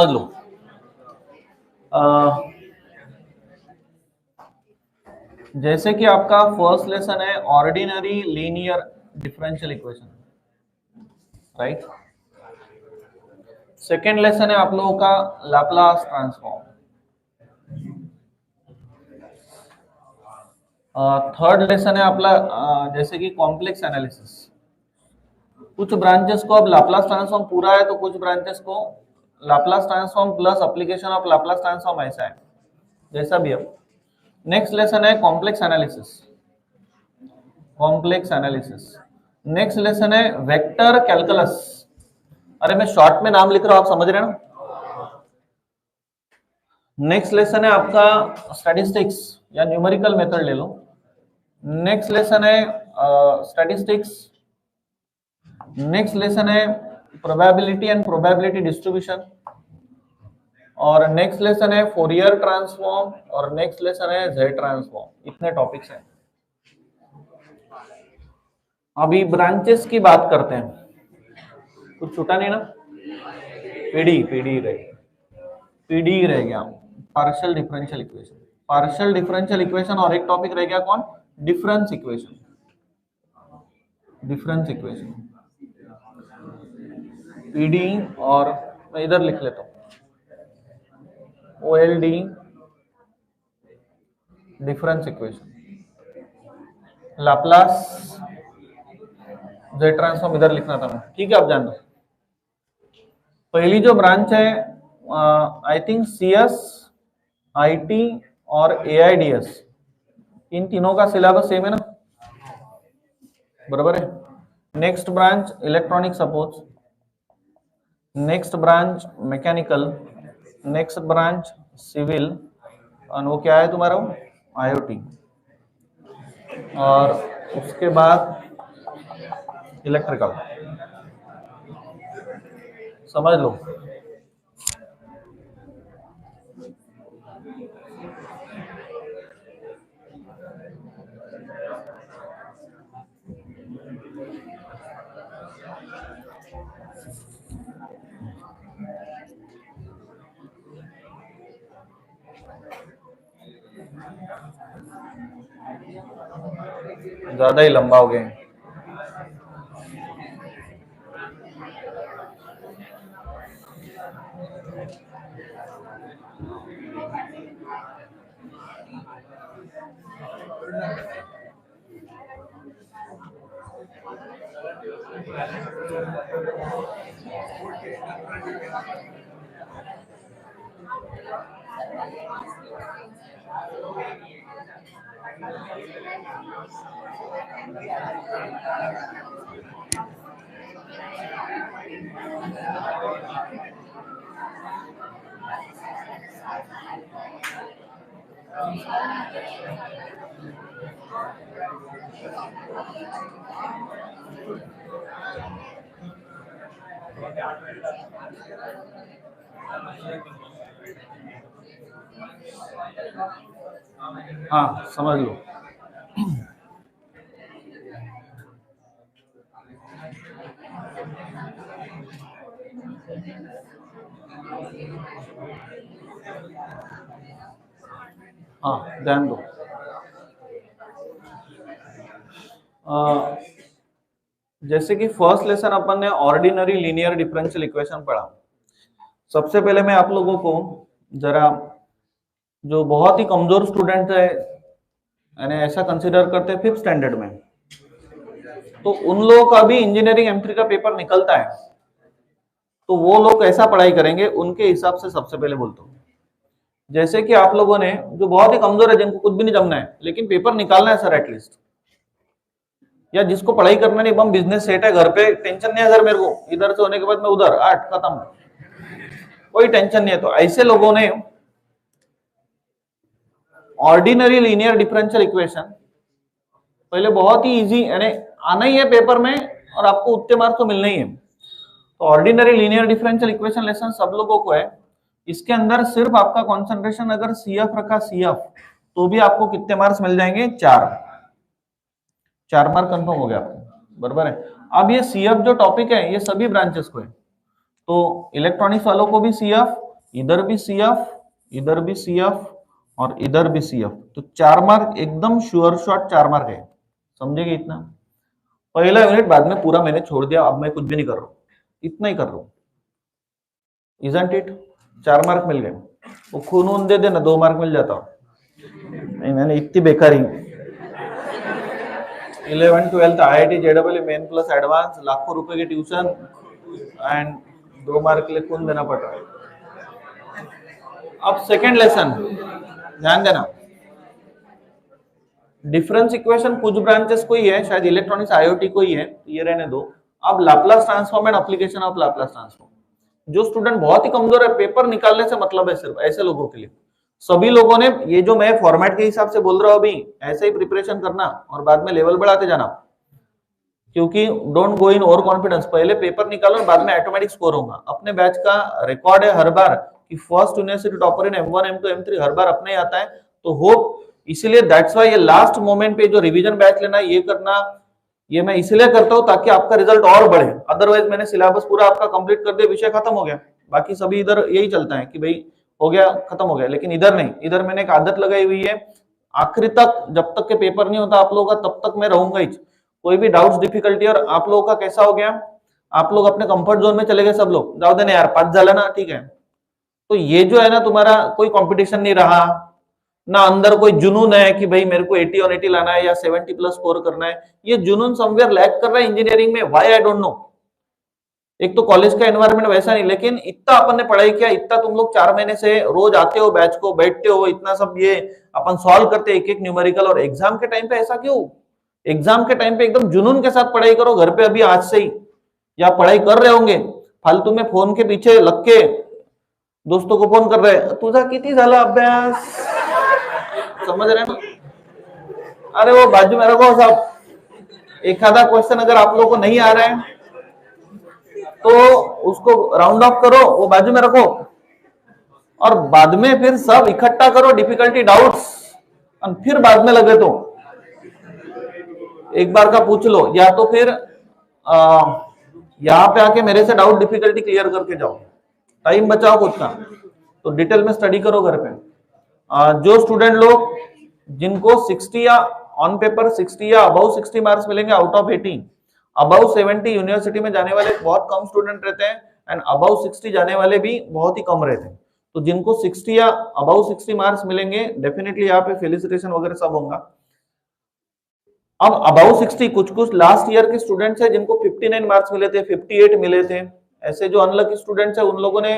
समझ लो। जैसे कि आपका फर्स्ट लेसन है ordinary linear differential equation, right. Second lesson है आप लोगों का लाप्लास ट्रांसफॉर्म। थर्ड लेसन है आपला जैसे कि कॉम्प्लेक्स एनालिसिस। कुछ ब्रांचेस को अब लाप्लास ट्रांसफॉर्म पूरा है तो कुछ ब्रांचेस को Laplace transform plus application of Laplace transform ऐसा है, जैसा भी अब। नेक्स्ट लेसन है complex analysis. Complex analysis. Next lesson है वेक्टर कैलकुलस। अरे मैं शॉर्ट में नाम लिख रहा हूं, आप समझ रहे हैं ना। नेक्स्ट लेसन है आपका स्टैटिस्टिक्स या न्यूमेरिकल मेथड ले लो। नेक्स्ट लेसन है स्टैटिस्टिक्स। नेक्स्ट लेसन है प्रोबेबिलिटी एंड प्रोबेबिलिटी डिस्ट्रीब्यूशन। और नेक्स्ट लेसन है फोरियर ट्रांसफॉर्म। और नेक्स्ट लेसन है जेड ट्रांसफॉर्म। इतने टॉपिक्स हैं। अभी ब्रांचेस की बात करते हैं। कुछ छूटा नहीं ना। पीडी रह गया, partial differential equation. Partial differential equation और एक टॉपिक रह गया कौन, difference equation. Difference equation PD, और मैं इधर लिख लेता हूं OLD difference equation. Laplace Z transform इधर लिखना था मैं, ठीक है। आप जान दो। पहली जो ब्रांच है आई थिंक सीएस, आईटी और एआईडीएस, इन तीनों का सिलेबस सेम है ना, बराबर है। Next branch electronic supports. Next branch mechanical. Next branch civil, और वो क्या है तुम्हारा, आईओटी। और उसके बाद इलेक्ट्रिकल। समझ लो। ज्यादा ही लंबा हो गया। हाँ समझ लो। हाँ ध्यान दो। जैसे कि फर्स्ट लेसन अपन ने ऑर्डिनरी लीनियर डिफरेंशियल इक्वेशन पढ़ा। सबसे पहले मैं आप लोगों को जरा, जो बहुत ही कमजोर स्टूडेंट है यानी ऐसा कंसीडर करते हैं फिफ्थ स्टैंडर्ड में, तो उन लोगों का भी इंजीनियरिंग एम3 का पेपर निकलता है, तो वो लोग ऐसा पढ़ाई करेंगे उनके हिसाब से। सबसे पहले बोलता हूँ, जैसे कि आप लोगों ने जो बहुत ही कमजोर है, जिनको कुछ भी नहीं जमना है लेकिन पेपर निकालना है सर एटलीस्ट, या जिसको पढ़ाई करना नहीं, बम बिजनेस सेट है, घर पे टेंशन नहीं है सर मेरे को, इधर से होने के बाद मैं उधर 8 खत्म, कोई टेंशन नहीं है, तो ऐसे लोगों ने ऑर्डिनरी लीनियर डिफरेंशियल इक्वेशन पहले बहुत ही इजी, यानी आना ही है पेपर में और आपको उतने मार्क्स तो मिलने ही है। तो ordinary linear differential equation lesson सब लोगों को है। इसके अंदर सिर्फ आपका कंसंट्रेशन अगर सीएफ रखा, सीएफ, तो भी आपको कितने मार्क्स मिल जाएंगे, 4 मार्क कंफर्म हो गया आपको, बराबर है। अब ये सीएफ जो टॉपिक है ये सभी ब्रांचेस को है, तो इलेक्ट्रॉनिक्स वालों को भी सीएफ, इधर भी सी एफ, इधर भी सी एफ और इधर भी सी एफ, तो 4 मार्क एकदम श्योर शॉट 4 मार्क है। समझेंगे इतना? पहला यूनिट बाद में पूरा मैंने छोड़ दिया, अब मैं कुछ भी नहीं कर रहा हूं, इतना ही कर रहा हूं। Isn't it? 4 मार्क मिल गए। वो खून वून दे देना, 2 मार्क मिल जाता। नहीं मैंने इतनी बेकारी 11 12 IIT JEE main plus advance, लाखों रुपए की ट्यूशन एंड 2 मार्क के लिए खून देना पड़ रहा है। अब सेकेंड लेसन ध्यान देना, डिफरेंस इक्वेशन कुछ ब्रांचेस को ही है, शायद इलेक्ट्रॉनिक्स आईओटी को ही है, ये रहने दो। अब Laplace transform and application of Laplace transform, जो स्टूडेंट बहुत ही कमजोर है, पेपर निकालने से मतलब है सिर्फ ऐसे लोगों के लिए। सभी लोगों ने ये जो मैं फॉर्मेट के हिसाब से बोल रहा हूं अभी, ऐसे ही प्रिपरेशन करना और बाद में लेवल बढ़ाते जाना, क्योंकि don't go in over confidence. पहले पेपर निकालो और बाद में ऑटोमेटिक स्कोर होगा। अपने बैच का रिकॉर्ड है हर बार कि first university topper in M1 M2 M3 हर बार अपने आता है, तो होप इसीलिए दैट्स वाई ये लास्ट मोमेंट पे जो रिवीजन बैच लेना, ये करना, ये मैं इसलिए करता हूं ताकि आपका रिजल्ट और बढ़े। अदरवाइज मैंने सिलेबस पूरा आपका कंप्लीट कर दिया, विषय खत्म हो गया, बाकी सभी इधर यही चलता है कि भाई हो गया खत्म हो गया, लेकिन इधर नहीं। इधर मैंने एक आदत लगाई हुई है, आखिरी तक जब तक के पेपर नहीं होता आप लोगों का तब तक मैं रहूंगा ही। कोई भी डाउट्स डिफिकल्टी, और आप लोगों का कैसा हो गया, आप लोग अपने कंफर्ट जोन में चले गए, सब लोग जाओ देने यार, पास झाला ना, ठीक है। तो ये जो है ना, तुम्हारा कोई कंपटीशन नहीं रहा ना, अंदर कोई जुनून है कि भाई मेरे को 80 on 80 लाना है या 70 प्लस स्कोर करना है, ये जुनून समवेयर लैक कर रहा है इंजीनियरिंग में, व्हाई आई डोंट नो। एक तो कॉलेज का एनवायरनमेंट वैसा नहीं, लेकिन इतना अपन ने पढ़ाई किया, इतना तुम लोग 4 महीने से रोज आते हो बैच को, बैठते हो, इतना सब ये अपन सॉल्व करते एक एक न्यूमेरिकल, और एग्जाम के टाइम पे ऐसा क्यों? एग्जाम के टाइम पे एकदम जुनून के साथ पढ़ाई करो, घर पे अभी आज से ही, या पढ़ाई कर रहे होंगे, फालतू में फोन के पीछे लग के दोस्तों को फोन कर रहे हैं, तुझा किती झाला अभ्यास, समझ रहे ना? अरे वो बाजू में रखो सब, एखादा क्वेश्चन अगर आप लोगों को नहीं आ रहा है तो उसको राउंड ऑफ करो, वो बाजू में रखो, और बाद में फिर सब इकट्ठा करो डिफिकल्टी डाउट्स, और फिर बाद में लगे तो एक बार का पूछ लो, या तो फिर यहाँ पे आके मेरे से डाउट डिफिकल्टी क्लियर करके जाओ, टाइम बचाओ खुद का। तो डिटेल में स्टडी करो घर पे। जो स्टूडेंट लोग जिनको 60 या ऑन पेपर 60 या अबव 60 मार्क्स मिलेंगे आउट ऑफ 80, अबव 70 यूनिवर्सिटी में जाने वाले बहुत कम स्टूडेंट रहते हैं, एंड अबव 60 जाने वाले भी बहुत ही कम रहते हैं। तो जिनको 60 या अबव 60 मार्क्स मिलेंगे, डेफिनेटली यहाँ पे फेलिसिटेशन वगैरह सब होगा। अब अबव 60 कुछ कुछ लास्ट ईयर के स्टूडेंट्स हैं जिनको 59 मार्क्स मिले थे, 58 मिले थे, ऐसे जो अनलकी स्टूडेंट्स हैं उन लोगों ने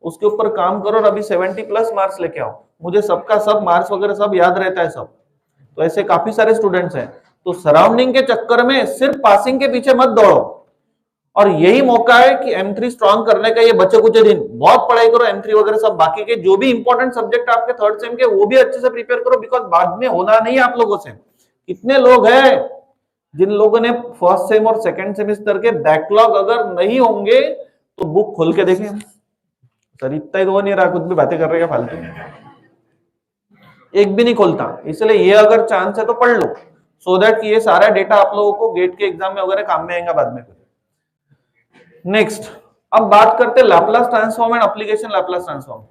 उसके ऊपर काम करो और अभी 70 प्लस मार्क्स लेके आओ। मुझे सबका सब मार्क्स वगैरह सब याद रहता है सब, तो ऐसे काफी सारे स्टूडेंट्स हैं। तो सराउंडिंग के चक्कर में सिर्फ पासिंग के पीछे मत दौड़ो, और यही मौका है कि M3 स्ट्रॉन्ग करने का। ये बचे कुछ दिन बहुत पढ़ाई करो, M3 वगैरह सब, बाकी के जो भी इंपॉर्टेंट सब्जेक्ट आपके थर्ड सेम के वो भी अच्छे से प्रिपेयर करो, बिकॉज बाद में होना नहीं आप लोगों से। कितने लोग हैं जिन लोगों ने फर्स्ट सेम और सेकंड सेमेस्टर के बैकलॉग अगर नहीं होंगे तो बुक खोल के देखें, सर इतना ही तो नहीं रहा, कुछ भी बातें कर रहे हैं फालतू, एक भी नहीं खोलता। इसलिए ये अगर चांस है तो पढ़ लो, सो दैट कि ये सारा डेटा आप लोगों को गेट के एग्जाम में वगैरह काम में आएगा बाद में। नेक्स्ट, अब बात करते हैं Laplace transform and application Laplace transform.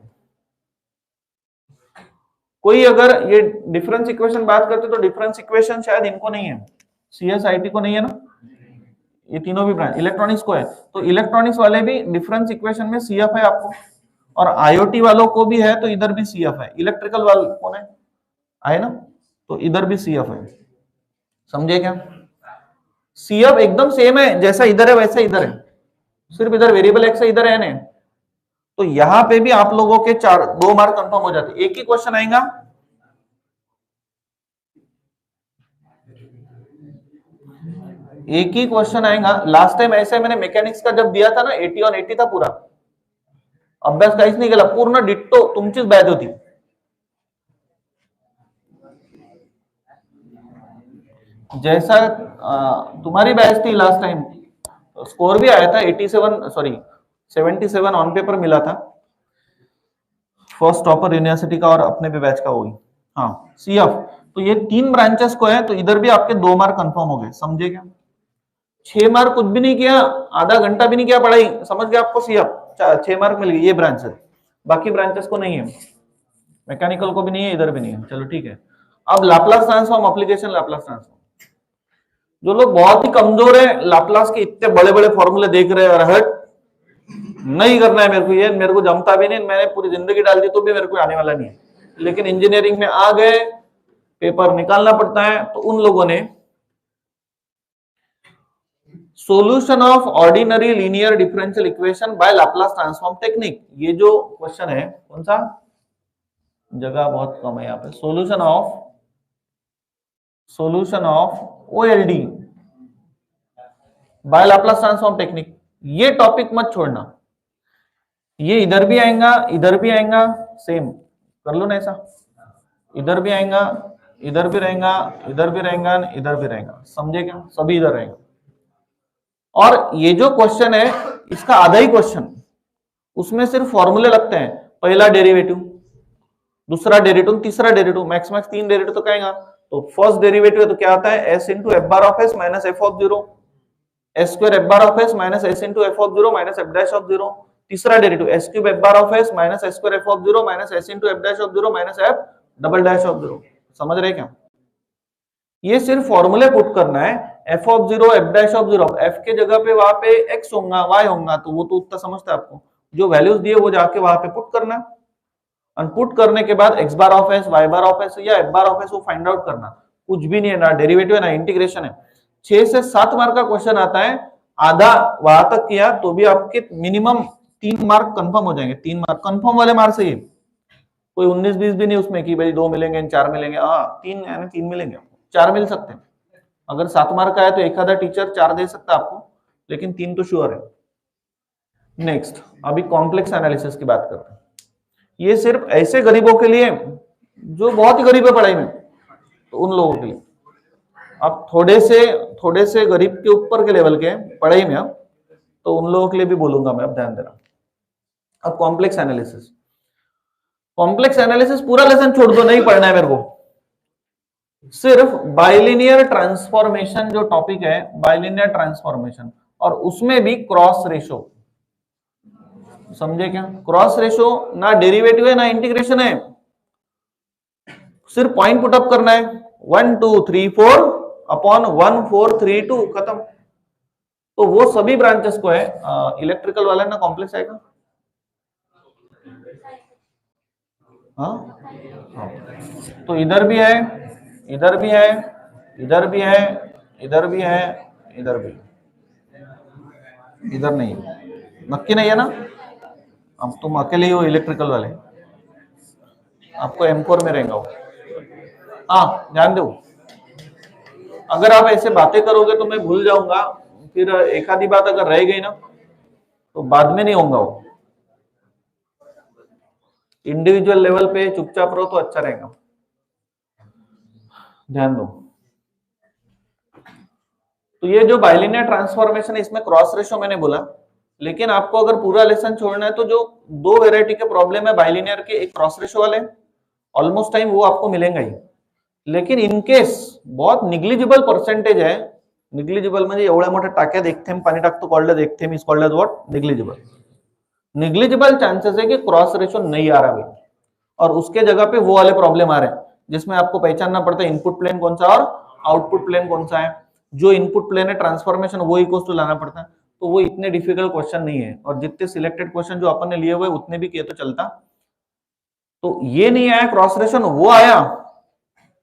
कोई अगर ये डिफरेंस इक्वेशन बात करते तो डिफरेंस इक्वेशन शायद इनको नहीं है, CSIT को नहीं है ना, ये तीनों भी ब्रांच इलेक्ट्रॉनिक्स को है, तो इलेक्ट्रॉनिक्स वाले भी डिफरेंस इक्वेशन में CF है आपको, और IoT वालों को भी है, तो इधर भी CF है। इलेक्ट्रिकल वाले कौन है, आए ना, तो इधर भी CF है, समझे क्या? CF एकदम सेम है, जैसा इधर है वैसा इधर है, सिर्फ इधर वेरिएबल एक्स इधर है ना, तो यहां पे भी आप लोगों के 2 मार्क कंफर्म हो जाते। एक ही क्वेश्चन आएगा, एक ही क्वेश्चन आएगा। लास्ट टाइम ऐसे मैंने मैकेनिक्स का जब दिया था ना, 80 on 80 था पूरा, अभ्यास काहीच नाही केला, पूर्ण डिट्टो तुमचीच बॅच होती। जैसा तुम्हारी बैच थी लास्ट टाइम, स्कोर भी आया था 77 ऑन पेपर मिला था, फर्स्ट टॉपर यूनिवर्सिटी का और अपने भी बैच का वही। हाँ CF, तो ये 3 ब्रांचेस को है, तो इधर भी आपके 2 मार्क कंफर्म हो गए, समझे क्या? 6 मार्क कुछ भी नहीं किया, आधा घंटा भी नहीं किया पढ़ाई, समझ गया आपको CF 6 मार्क मिल गए, ये ब्रांच है। बाकी ब्रांचेस को नहीं है, मैकेनिकल को भी नहीं है, इधर भी नहीं है। चलो ठीक है। अब Laplace transform application, Laplace transform. जो लोग बहुत ही कमजोर है, लाप्लास के इतने बड़े बड़े फॉर्मूले देख रहे हैं और हट नहीं करना है मेरे को, ये मेरे को जमता भी नहीं, मैंने पूरी जिंदगी डाल दी तो भी मेरे को आने वाला नहीं है, लेकिन इंजीनियरिंग में आ गए, पेपर निकालना पड़ता है। तो उन लोगों ने solution of ordinary linear differential equation by Laplace transform technique, ये जो क्वेश्चन है, कौन सा, जगह बहुत कम है यहाँ पे, solution of OLD by Laplace transform technique, ये टॉपिक मत छोड़ना। ये इधर भी आएगा, इधर भी आएगा, सेम कर लो ना ऐसा, इधर भी आएगा, इधर भी रहेगा, इधर भी रहेगा, इधर भी रहेगा, समझे क्या, सभी इधर रहेगा। और ये जो क्वेश्चन है इसका आधा ही क्वेश्चन, उसमें सिर्फ फॉर्मूले लगते हैं, पहला डेरिवेटिव, दूसरा डेरिवेटिव, तीसरा डेरिवेटिव, मैक्स 3 डेरिवेटिव तो कहेगा। तो फर्स्ट डेरिवेटिव है तो क्या आता है, s into F bar of S minus F of zero, S square F bar of S minus S into F of zero minus F dash of zero. तीसरा derivative S cube F bar of S minus S square F of zero minus S into F dash of zero minus F double dash of zero. समझ रहे क्या, ये सिर्फ फॉर्मूले put करना है, F of zero F dash of zero, F के जगह पे वहां पे एक्स होगा, वाई होगा, तो वो तो उतना समझता है आपको, जो वैल्यूज दिए वो जाके वहां पे पुट करना, पुट करने के बाद x bar of s, y bar of s या एफ बार ऑफ एस वो फाइंड आउट करना। कुछ भी नहीं है, ना डेरिवेटिव है ना इंटीग्रेशन है। 6 से 7 मार्क का क्वेश्चन आता है, आधा वहां तक किया तो भी आपके मिनिमम 3 मार्क कंफर्म हो जाएंगे। 3 मार्क कंफर्म वाले मार्क्स है ये, कोई 19-20 भी नहीं उसमें कि भाई 2 मिलेंगे 4 मिलेंगे, हाँ 3 मिलेंगे, 4 मिल सकते हैं। अगर 7 मार्क का है तो एक आधा टीचर 4 दे सकता है आपको, लेकिन 3 तो श्योर है। नेक्स्ट, अभी कॉम्प्लेक्स एनालिसिस की बात करते हैं। ये सिर्फ ऐसे गरीबों के लिए जो बहुत ही गरीब है पढ़ाई में, तो उन लोगों के लिए। अब थोड़े से गरीब के ऊपर के लेवल के पढ़ाई में, अब तो उन लोगों के लिए भी बोलूंगा मैं, अब ध्यान देना। अब कॉम्प्लेक्स एनालिसिस, कॉम्प्लेक्स एनालिसिस पूरा लेसन छोड़ दो, नहीं पढ़ना है मेरे को, सिर्फ बाइलिनियर ट्रांसफॉर्मेशन जो टॉपिक है, बाइलिनियर ट्रांसफॉर्मेशन, और उसमें भी क्रॉस रेशो। समझे क्या, क्रॉस रेशो ना डेरिवेटिव है ना इंटीग्रेशन है, सिर्फ पॉइंट पुटअप करना है, 1 2 3 4 अपॉन 1 4 3 2 खत्म। तो वो सभी ब्रांचेस को है, इलेक्ट्रिकल वाला ना कॉम्प्लेक्स आएगा, हाँ, तो इधर भी है, इधर भी है, इधर भी है, इधर भी है, इधर भी, इधर नहीं, नक्की नहीं है ना। अब तुम अकेले ही हो इलेक्ट्रिकल वाले, आपको M4 में रहेगा वो। हाँ ध्यान दो, अगर आप ऐसे बातें करोगे तो मैं भूल जाऊंगा, फिर एक आधी बात अगर रह गई ना तो बाद में नहीं होगा वो। इंडिविजुअल लेवल पे चुपचाप रहो तो अच्छा रहेगा, ध्यान दो। तो ये जो बाइलिनियर ट्रांसफॉर्मेशन है इसमें क्रॉस रेशो मैंने बोला, लेकिन आपको अगर पूरा लेसन छोड़ना है तो जो 2 वेराइटी के प्रॉब्लम है बाइलिनियर के, एक क्रॉस रेशो वाले, ऑलमोस्ट टाइम वो आपको मिलेंगे ही, लेकिन इनकेस बहुत निग्लिजिबल पर्सेंटेज है, निग्लिजिबल म्हणजे एवढ्या मोठ्या टाक्यात एक थेंब पाणी टाकतो कॉल्ड एक थेंब is called as what, negligible. Negligible chances है कि क्रॉस रेशो नहीं आ रहा भाई, और उसके जगह पे वो वाले प्रॉब्लम आ रहे हैं जिसमें आपको पहचानना पड़ता है इनपुट प्लेन कौन सा और आउटपुट प्लेन कौन सा है। जो इनपुट प्लेन है ट्रांसफॉर्मेशन वो इक्वल्स टू लाना पड़ता है, तो वो इतने डिफिकल्ट क्वेश्चन नहीं है, और जितने सिलेक्टेड क्वेश्चन जो अपन ने लिए हुए उतने भी किए तो चलता। तो ये नहीं आया क्रॉस रेशो, वो आया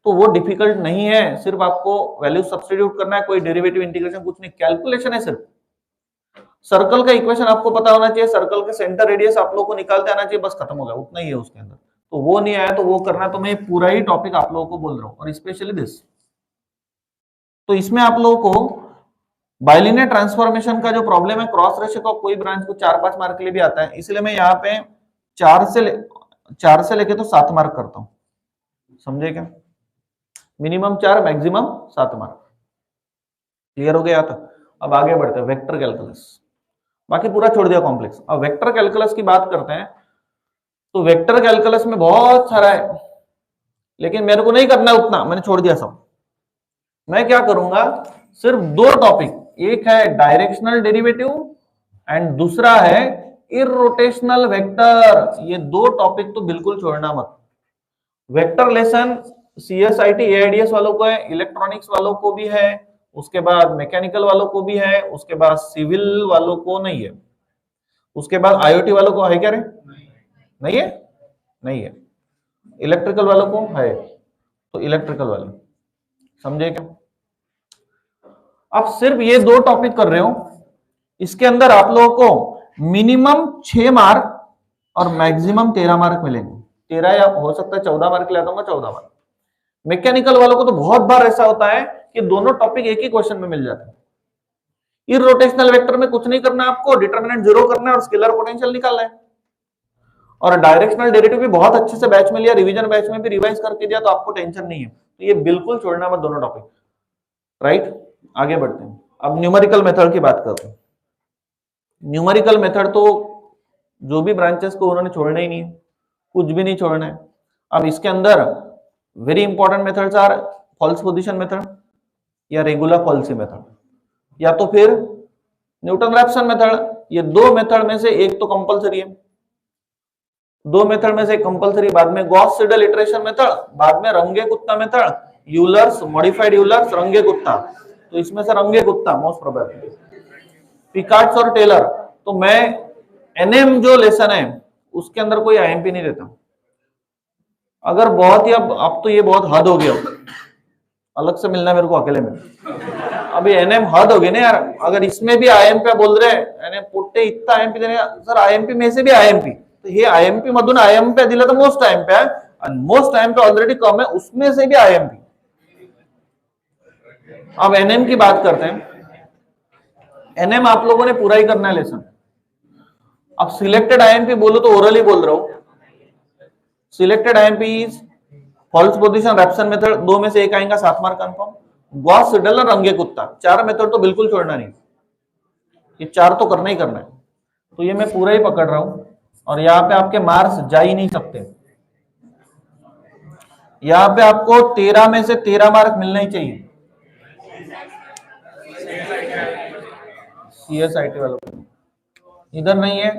तो वो डिफिकल्ट नहीं है, सिर्फ आपको वैल्यू सब्स्टिट्यूट करना है, कोई डेरिवेटिव इंटीग्रेशन कुछ नहीं, कैलकुलेशन है सिर्फ। सर्कल का इक्वेशन आपको पता होना चाहिए, सर्कल के सेंटर रेडियस आप लोगों को निकालते आना चाहिए, बस खत्म हो गया, उतना ही है उसके अंदर। तो वो नहीं आया तो वो करना, तो मैं पूरा ही टॉपिक आप लोगों को बोल रहा हूँ, और स्पेशली दिस। तो इसमें आप लोगों को बाइलिनियर ट्रांसफॉर्मेशन का जो प्रॉब्लम है क्रॉस रेशो का, कोई ब्रांच को 4-5 मार्क के लिए भी आता है, इसलिए मैं यहाँ पे 4 से लेके तो 7 मार्क करता हूँ, समझे क्या, मिनिमम 4 मैक्सिमम 7 मार्क। क्लियर हो गया था। अब आगे बढ़ते हैं, वेक्टर कैलकुलस, बाकी पूरा छोड़ दिया कॉम्प्लेक्स। अब वेक्टर कैलकुलस की बात करते हैं, तो वेक्टर कैलकुलस में बहुत सारा है, लेकिन मेरे को नहीं करना है उतना, मैंने छोड़ दिया सब। मैं क्या करूंगा, सिर्फ 2 टॉपिक, एक है डायरेक्शनल डेरिवेटिव एंड दूसरा है इररोटेशनल वेक्टर, ये दो टॉपिक तो बिल्कुल छोड़ना मत। वेक्टर लेसन सीएसआईटी एआईडीएस वालों को है, इलेक्ट्रॉनिक्स वालों को भी है, उसके बाद मैकेनिकल वालों को भी है, उसके बाद सिविल वालों को नहीं है, उसके बाद आईओटी वालों को है क्या रे? नहीं है, नहीं है। इलेक्ट्रिकल वालों को है, तो इलेक्ट्रिकल वाले समझे क्या? आप सिर्फ ये दो टॉपिक कर रहे हो, इसके अंदर आप लोगों को मिनिमम 6 मार्क और मैक्सिमम 13 मार्क मिलेंगे। 13 या हो सकता है 14 मार्क ले दूंगा, 14 मार्क। मैकेनिकल वालों को तो बहुत बार ऐसा होता है कि दोनों टॉपिक एक ही क्वेश्चन में मिल जाते हैं। इररोटेशनल वेक्टर में कुछ नहीं करना है आपको, डिटरमिनेंट जीरो करना है और स्केलर पोटेंशियल निकालना है। और डायरेक्शनल डेरिवेटिव भी बहुत अच्छे से बैच में लिया, रिवीजन बैच में भी रिवाइज करके दिया, तो आपको टेंशन नहीं है। तो ये बिल्कुल छोड़ना मत दोनों टॉपिक, राइट? आगे बढ़ते हैं, अब न्यूमेरिकल मेथड की बात करते हैं। न्यूमेरिकल मेथड तो जो भी ब्रांचेस को उन्होंने छोड़ना ही नहीं है, कुछ भी नहीं छोड़ना है। अब इसके अंदर very important methods are false position method या रेगुलर पॉलिसी मेथड या तो फिर न्यूटन रैप्सन मेथड। ये दो मेथड में से एक तो कंपलसरी है, दो मेथड में से कंपलसरी, बाद में गॉस सीडल इटरेशन मेथड, बाद में रंगे कुत्ता मेथड, यूलर्स मॉडिफाइड यूलर्स, रंगे कुत्ता। तो इसमें से रंगे कुत्ता मोस्ट प्रोबेबली, पिकार्ड्स और टेलर। तो मैं एनएम जो लेसन है उसके अंदर कोई आईएमपी नहीं देता। अगर बहुत ही अब तो ये बहुत हद हो गया, अलग से मिलना मेरे को अकेले में। अभी एनएम हद हो गई ना यार, अगर इसमें भी आईएमपी बोल रहे हैं पुट्टे इतना आईएमपी देने, सर आईएमपी में से भी आईएमपी, तो हे आईएमपी मधून आईएमपी दिला तर मोस्ट आईएमपी आहे आणि मोस्ट आईएमपी ऑलरेडी कम है, उसमें से भी आईएमपी। अब एनएम की बात करते हैं। एनएम आप लोगों ने पूरा ही करना है लेसन। अब सिलेक्टेड आईएमपी बोलो तो ओरली बोल रहा हूं, selected IMP is false position Raphson method, दो में से एक आएगा 7 मार्क कंफर्म, गॉस सीडल और रंगे कुत्ता। चार मेथड तो बिल्कुल छोड़ना नहीं, ये चार तो करना ही करना है। तो ये मैं पूरा ही पकड़ रहा हूं और यहाँ पे आपके मार्क्स जा ही नहीं सकते। यहाँ पे आपको 13 में से 13 मार्क मिलना ही चाहिए। सीएसआईटी वालों को इधर नहीं है,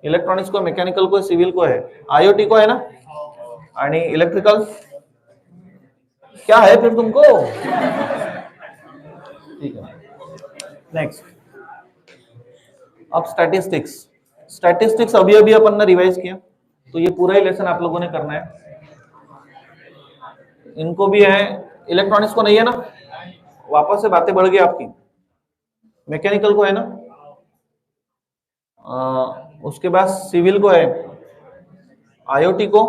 इलेक्ट्रॉनिक्स को, मैकेनिकल को, सिविल को है, आईओटी को है ना, आणि इलेक्ट्रिकल क्या है फिर तुमको? ठीक है, नेक्स्ट। अब स्टैटिस्टिक्स। स्टैटिस्टिक्स अभी अभी अपन ने रिवाइज किया, तो ये पूरा ही लेसन आप लोगों ने करना है। इनको भी है, इलेक्ट्रॉनिक्स को नहीं है ना, वापस से बातें बढ़ गई आपकी। मैकेनिकल को है ना, उसके बाद सिविल को है, आईओटी को,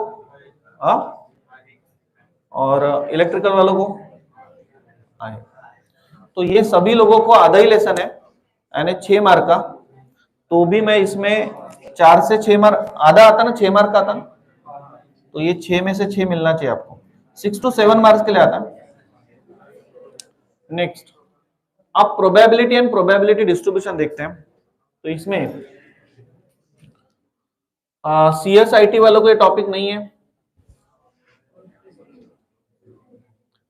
और इलेक्ट्रिकल वालों को आए। तो ये सभी लोगों को आधा ही लेसन है, यानी 6 मार्क का। तो भी मैं इसमें 4 से 6 मार्क, आधा आता ना, 6 मार्क का आता ना, तो ये 6 में से 6 मिलना चाहिए आपको, 6 to 7 मार्क्स के लिए आता। नेक्स्ट, अब प्रोबेबिलिटी एंड प्रोबेबिलिटी डिस्ट्रीब्यूशन देखते हैं। तो इसमें सीएसआईटी वालों को ये टॉपिक नहीं है,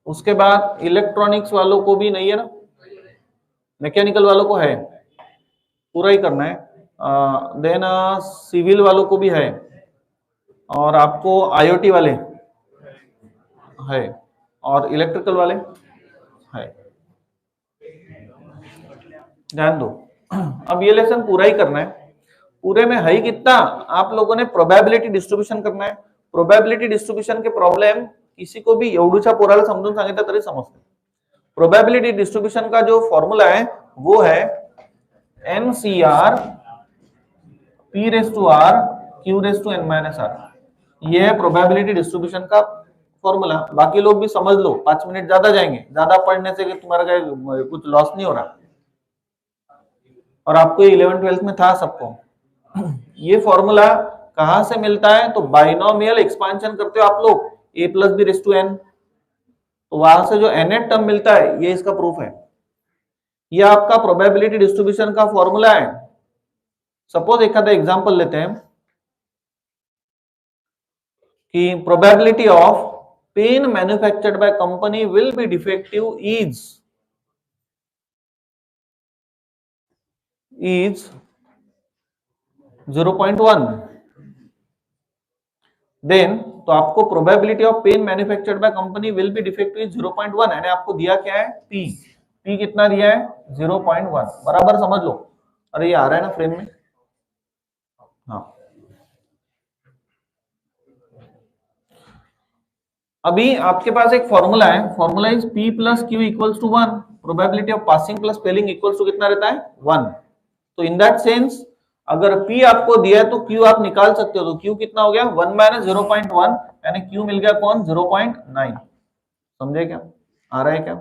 उसके बाद इलेक्ट्रॉनिक्स वालों को भी नहीं है ना, मैकेनिकल वालों को है, पूरा ही करना है। देन सिविल वालों को भी है, और आपको आईओटी वाले है, और इलेक्ट्रिकल वाले है। ध्यान दो, अब ये लेसन पूरा ही करना है। पूरे में है ही कितना, आप लोगों ने प्रोबेबिलिटी डिस्ट्रीब्यूशन करना है। प्रोबेबिलिटी डिस्ट्रीब्यूशन के प्रॉब्लेम किसी को भी एवढूच्या पोराला समजून सांगितलं तरी समजते। प्रोबेबिलिटी डिस्ट्रीब्यूशन का जो फॉर्मूला है वो है NCR P⁻R Q⁻n-R। ये है प्रोबेबिलिटी डिस्ट्रीब्यूशन का फॉर्मूला। बाकी लोग भी समझ लो, 5 मिनट ज्यादा जाएंगे, ज्यादा पढ़ने से तुम्हारा कुछ लॉस नहीं हो रहा। और आपको 11th-12th में था सबको। ये फॉर्मूला कहां से मिलता है? तो बाइनोमियल एक्सपांशन करते हो आप लोग, a+b⁻n, तो वहां से जो nth टर्म मिलता है, ये इसका प्रूफ है। ये आपका प्रोबेबिलिटी डिस्ट्रीब्यूशन का फॉर्मूला है। सपोज एखादा एग्जांपल लेते हैं कि probability of pen manufactured by company will be defective is 1 0.1, then तो आपको probability of pen manufactured by company will be defective is 0.1, यानी आपको दिया क्या है P, P कितना दिया है 0.1, बराबर समझ लो। अरे ये आ रहा है ना फ्रेम में, हाँ। अभी आपके पास एक फॉर्मूला है, formula is P plus Q equals to 1, probability of passing plus failing equals to कितना रहता है 1। तो इन दैट सेंस अगर P आपको दिया है तो Q आप निकाल सकते हो, तो Q कितना हो गया 1 माइनस 0.1, यानी Q मिल गया कौन 0.9। समझे क्या, आ रहा है क्या?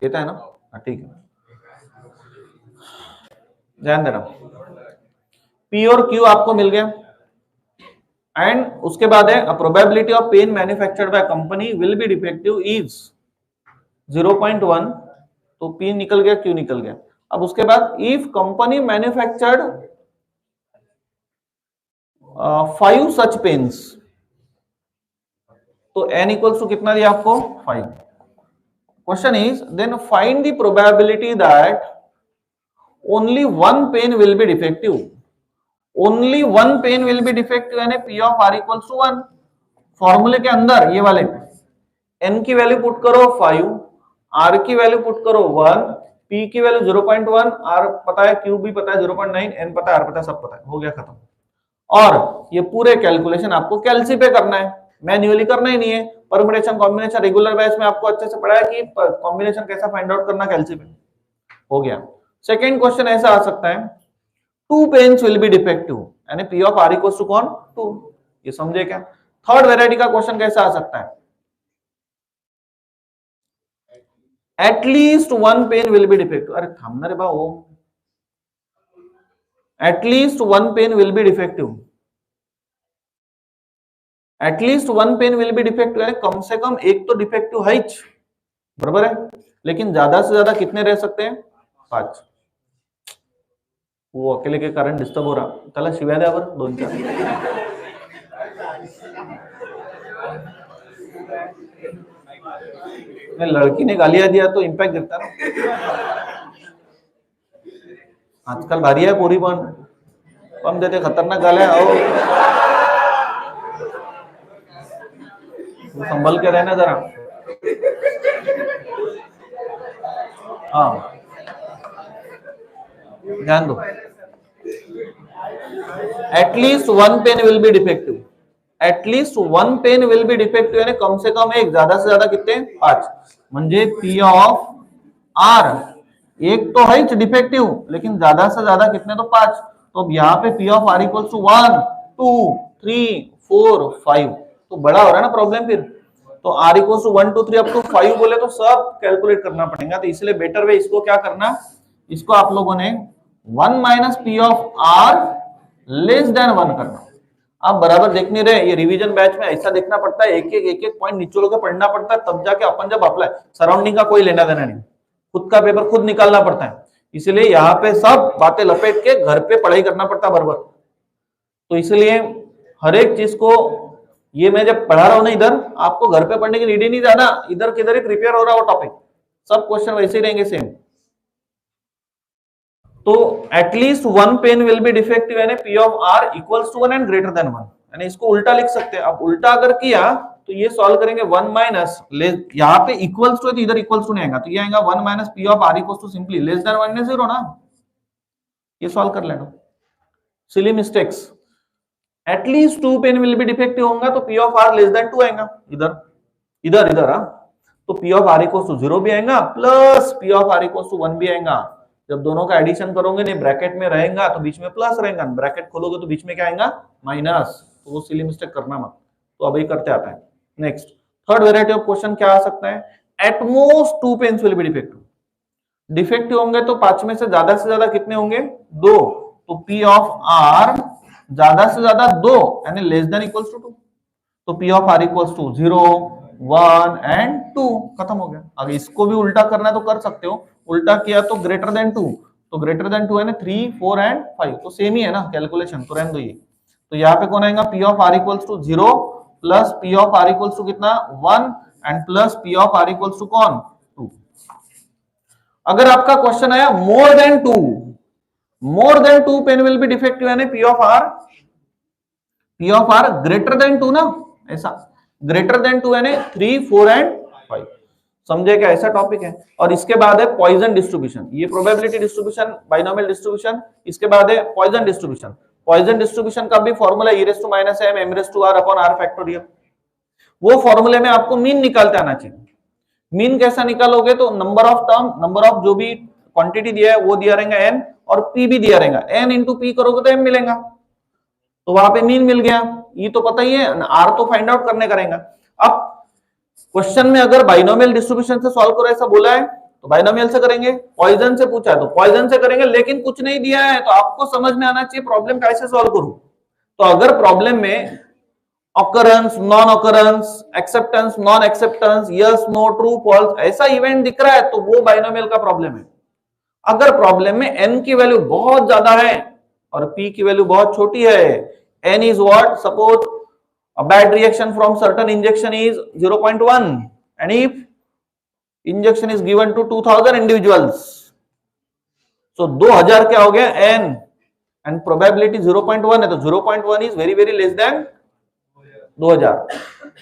कहता है ना, ठीक है, ध्यान देना। P और Q आपको मिल गया, एंड उसके बाद है probability of pen manufactured by company will be defective is 0.1, तो P निकल गया, Q निकल गया। अब उसके बाद if company manufactured 5 such pens, तो n इक्वल्स टू कितना दिया आपको 5। Question is then find the probability that only one pen will be defective, only one pen will be defective, यानी P of R equals to 1। फॉर्मूले के अंदर ये वाले n की वैल्यू पुट करो 5, R की वैल्यू पुट करो 1, P की वैल्यू 0.1, R पता है, Q भी पता है 0.9, n पता है, R पता है, सब पता है, हो गया खत्म। और ये पूरे कैलकुलेशन आपको कैलसी पे करना है, मैन्युअली करना ही नहीं है। परम्यूटेशन कॉम्बिनेशन रेगुलर बैच में आपको अच्छे से पढ़ा है कि कॉम्बिनेशन कैसा फाइंड आउट करना कैलसी पे, हो गया। सेकंड क्वेश्चन ऐसा आ सकता है 2 पेन्स विल बी डिफेक्टिव, यानी P of R equals to कौन 2, ये समझे क्या? थर्ड वेराइटी का क्वेश्चन कैसा आ सकता है at least one pen will be defective, अरे थामना रे बा, वो at least one pen will be defective, at least one pen will be defective, यानी कम से कम एक तो डिफेक्टिव है ही, बराबर है, लेकिन ज्यादा से ज्यादा कितने रह सकते हैं 5। वो अकेले के कारण डिस्टर्ब हो रहा, त्याला शिव्या द्या बरं 2-4। लड़की ने गालियां दिया तो इम्पैक्ट दिखता ना, आजकल भारी है पोरी पण देते खतरनाक गाल्या, संभल के रहना जरा, हाँ ध्यान दो। At least one pen will be defective, at least one pen will be defective, यानी कम से कम एक, ज्यादा से ज्यादा कितने 5, म्हणजे P ऑफ R एक तो है डिफेक्टिव, लेकिन ज्यादा से ज्यादा कितने तो 5। तो अब यहाँ पे P of R equals to 1 2 3 4 5, तो बड़ा हो रहा है ना प्रॉब्लम फिर। तो R equals to 1 2 3 up to 5 बोले तो सब कैलकुलेट करना पड़ेगा, तो इसलिए बेटर वे इसको क्या करना, इसको आप लोगों ने 1 minus P of R less than 1 करना। आप बराबर देख नहीं रहे, ये रिवीजन बैच में ऐसा देखना पड़ता है, एक एक पॉइंट निचोड़ के पढ़ना पड़ता है, तब जाके अपन जब अप्लाई, सराउंडिंग का कोई लेना देना नहीं, खुद का पेपर खुद निकालना पड़ता है, इसलिए यहाँ पे सब बातें लपेट के घर पे पढ़ाई करना पड़ता है बराबर। तो इसलिए हर एक चीज को, ये मैं जब पढ़ा रहा हूं ना इधर, आपको घर पे पढ़ने की नीड ही नहीं जाना, इधर किधर ही प्रिपेयर हो रहा हो टॉपिक, सब क्वेश्चन वैसे ही रहेंगे सेम। तो at least one pen will be defective, यानी P of R equals to 1 and greater than 1, यानी इसको उल्टा लिख सकते हैं। अब उल्टा अगर किया तो ये सॉल्व करेंगे 1 माइनस, यहाँ पे इक्वल्स टू है तो इधर इक्वल्स टू नहीं आएगा, तो ये आएगा 1 minus P of R equals to simply less than 1 0 ना, ये सॉल्व कर लेना। Silly mistakes, at least 2 pen will be defective होगा तो P of R less than 2 आएगा, इधर इधर इधर, तो P of R equals to 0 भी आएगा plus P of R equals to 1 भी आएगा। जब दोनों का एडिशन करोगे नहीं ब्रैकेट में रहेगा तो बीच में प्लस रहेगा, ब्रैकेट खोलोगे तो बीच में क्या आएगा माइनस, तो वो सिली मिस्टेक करना मत। तो अभी करते आता है next third variety of question क्या आ सकता है, at most 2 pens will be defective, defective होंगे तो 5 में से ज्यादा कितने होंगे 2, तो P ऑफ R ज्यादा से ज्यादा 2 यानी लेस देन इक्वल्स टू 2, तो P of R equals to 0 1 and 2, खत्म हो गया। अब इसको भी उल्टा करना है तो कर सकते हो, उल्टा किया तो ग्रेटर देन 2, तो ग्रेटर देन 2 है ना 3 4 एंड 5, तो सेम ही है ना कैलकुलेशन, तो रहने दो ये। तो यहाँ पे कौन आएगा P of R equals to 0 plus P of R equals to कितना 1 and plus P of R equals to कौन 2, अगर आपका क्वेश्चन आया more than two pen will be defective, यानी P of R greater than two ना, ऐसा greater than to यानी 3, 4 and 5, समझे क्या, ऐसा टॉपिक है। और इसके बाद है पॉइजन डिस्ट्रीब्यूशन, ये प्रोबेबिलिटी डिस्ट्रीब्यूशन, बाइनोमियल डिस्ट्रीब्यूशन, इसके बाद है पॉइजन डिस्ट्रीब्यूशन। पॉइजन डिस्ट्रीब्यूशन का भी formula e⁻m m⁻r upon r factorial. वो फॉर्मूले में आपको मीन निकालते आना चाहिए। मीन कैसा निकालोगे, तो number of term, number of जो भी क्वांटिटी दिया है वो दिया रहेगा n, और p भी दिया रहेगा, n इंटू p करोगे तो m मिलेगा, तो वहां पे मीन मिल गया। ये तो पता ही है, r तो फाइंड आउट करने करेंगे। अब क्वेश्चन में अगर बाइनोमियल डिस्ट्रीब्यूशन से सॉल्व करो ऐसा बोला है तो बाइनोमियल से करेंगे, पॉइजन से पूछा है तो पॉइजन से करेंगे, लेकिन कुछ नहीं दिया है तो आपको समझ में आना चाहिए प्रॉब्लम कैसे सॉल्व करूं। तो अगर प्रॉब्लम में occurrence, non occurrence, acceptance, non acceptance, yes, no, true, false ऐसा इवेंट दिख रहा है तो वो बाइनोमियल का प्रॉब्लम है। अगर प्रॉब्लम में n की वैल्यू बहुत ज्यादा है और p की वैल्यू बहुत छोटी है, n is what, suppose a bad reaction from certain injection is 0.1 and if injection is given to 2000 individuals, so 2000 क्या हो गया n and probability 0.1 है, तो 0.1 is very very less than 2000,